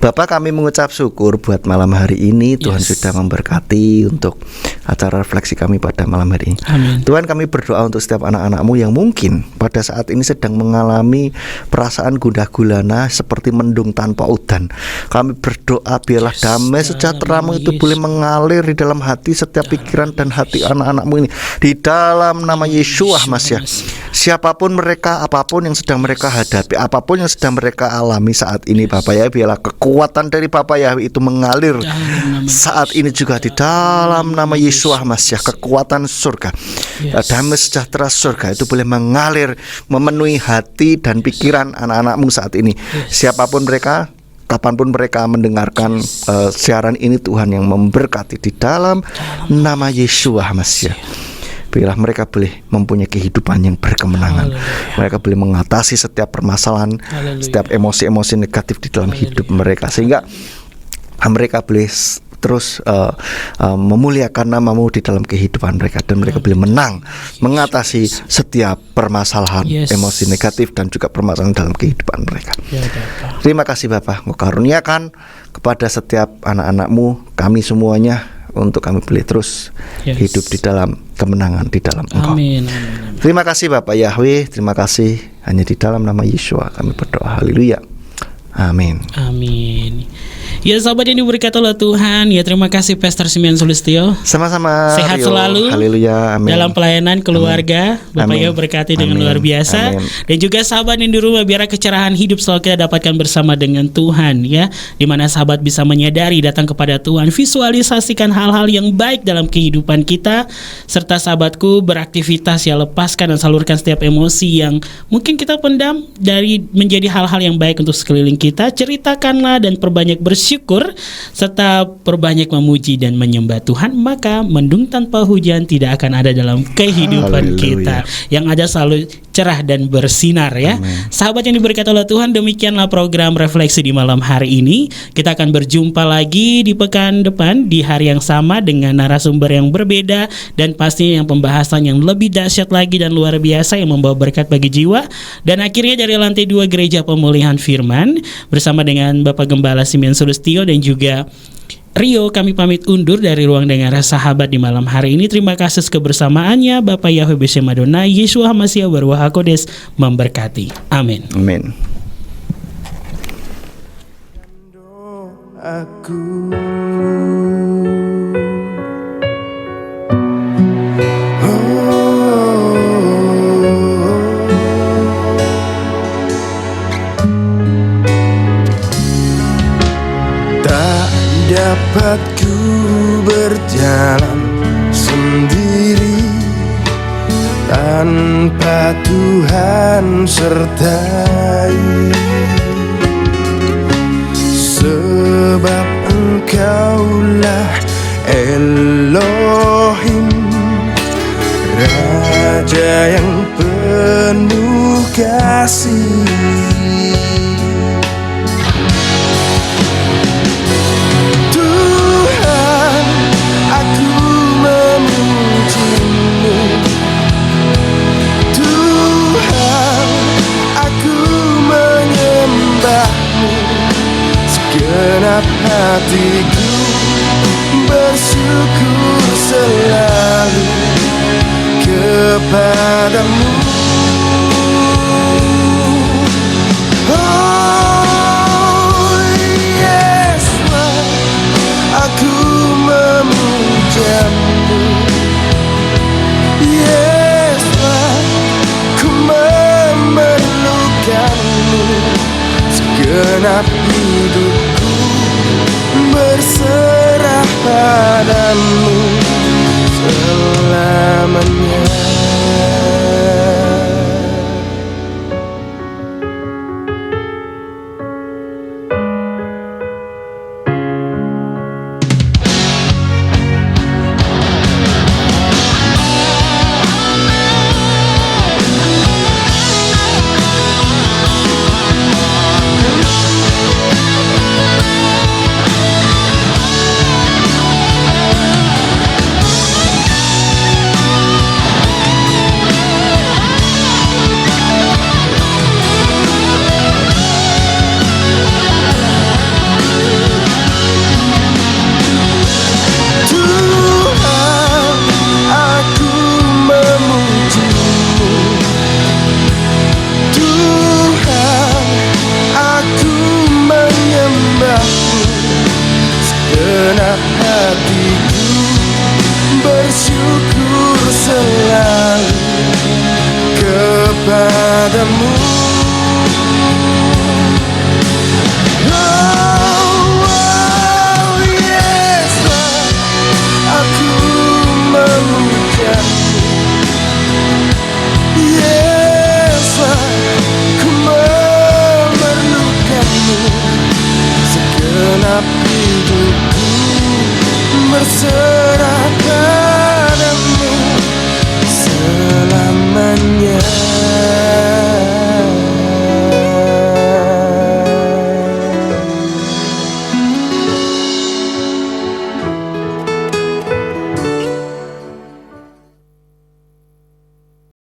Bapak, kami mengucap syukur buat malam hari ini. Tuhan sudah memberkati untuk acara refleksi kami pada malam hari ini. Amin. Tuhan, kami berdoa untuk setiap anak-anak-Mu yang mungkin pada saat ini sedang mengalami perasaan gundah gulana seperti mendung tanpa udan. Kami berdoa biarlah damai sejahtera-Mu itu boleh mengalir di dalam hati setiap pikiran dan hati anak-anak-Mu ini. Di dalam nama Yesus Masya. Siapapun mereka, apapun yang sedang mereka hadapi, apapun yang sedang mereka alami saat ini, Bapak ya, biarlah kekuatan dari Bapak Yahweh itu mengalir saat ini juga di dalam nama Yesus Masya. Kekuatan surga, damai sejahtera surga itu boleh mengalir, memenuhi hati dan pikiran anak-anak-Mu saat ini. Siapapun mereka, kapanpun mereka mendengarkan siaran ini, Tuhan yang memberkati di dalam nama Yesus Masya. Biarlah mereka boleh mempunyai kehidupan yang berkemenangan. Mereka boleh mengatasi setiap permasalahan, setiap emosi-emosi negatif di dalam hidup mereka, sehingga mereka boleh terus memuliakan nama-Mu di dalam kehidupan mereka, dan mereka boleh menang mengatasi setiap permasalahan emosi negatif dan juga permasalahan dalam kehidupan mereka. Terima kasih Bapak, Engkau karuniakan kepada setiap anak-anak-Mu, kami semuanya, untuk kami boleh terus hidup di dalam kemenangan di dalam Engkau. Amin. Terima kasih Bapak Yahweh, terima kasih, hanya di dalam nama Yesus kami berdoa. Haleluya. Amin. Ya sahabat yang diberkati oleh Tuhan, ya terima kasih Pastor Simeon Sulistyo. Sama-sama. Sehat Rio. selalu. Haleluya. Amin. Dalam pelayanan keluarga, Bapak ya berkati dengan luar biasa. Dan juga sahabat yang di rumah, biar kecerahan hidup selalu kita dapatkan bersama dengan Tuhan ya. Di mana sahabat bisa menyadari, datang kepada Tuhan, visualisasikan hal-hal yang baik dalam kehidupan kita, serta sahabatku beraktivitas ya, lepaskan dan salurkan setiap emosi yang mungkin kita pendam dari menjadi hal-hal yang baik untuk sekeliling kita. Ceritakanlah dan perbanyak bersyukur serta perbanyak memuji dan menyembah Tuhan, maka mendung tanpa hujan tidak akan ada dalam kehidupan kita. Yang ada selalu cerah dan bersinar ya. Amen. Sahabat yang diberkati oleh Tuhan, demikianlah program refleksi di malam hari ini. Kita akan berjumpa lagi di pekan depan di hari yang sama dengan narasumber yang berbeda, dan pastinya yang pembahasan yang lebih dahsyat lagi dan luar biasa yang membawa berkat bagi jiwa. Dan akhirnya dari lantai 2 Gereja Pemulihan Firman bersama dengan Bapak Gembala Simeon Sulistyo dan juga Rio, kami pamit undur dari ruang dengar sahabat di malam hari ini. Terima kasih kebersamaannya. Bapak Yahweh Beshe Madonna, Yesus Hamasiah Berwah Kodes memberkati. Amin. Amin. akan sertai, sebab Engkaulah Elohim, Raja yang penuh kasih. Tuhan, aku memuji-Mu. Tuhan, aku menyembah-Mu. Segenap hatiku bersyukur selalu kepadamu. Oh yes, aku memuja-Mu. Yes, ku memerlukan-Mu. Segenap hidupku berserah padamu selamanya. Segenap hatiku bersyukur selalu kepadamu.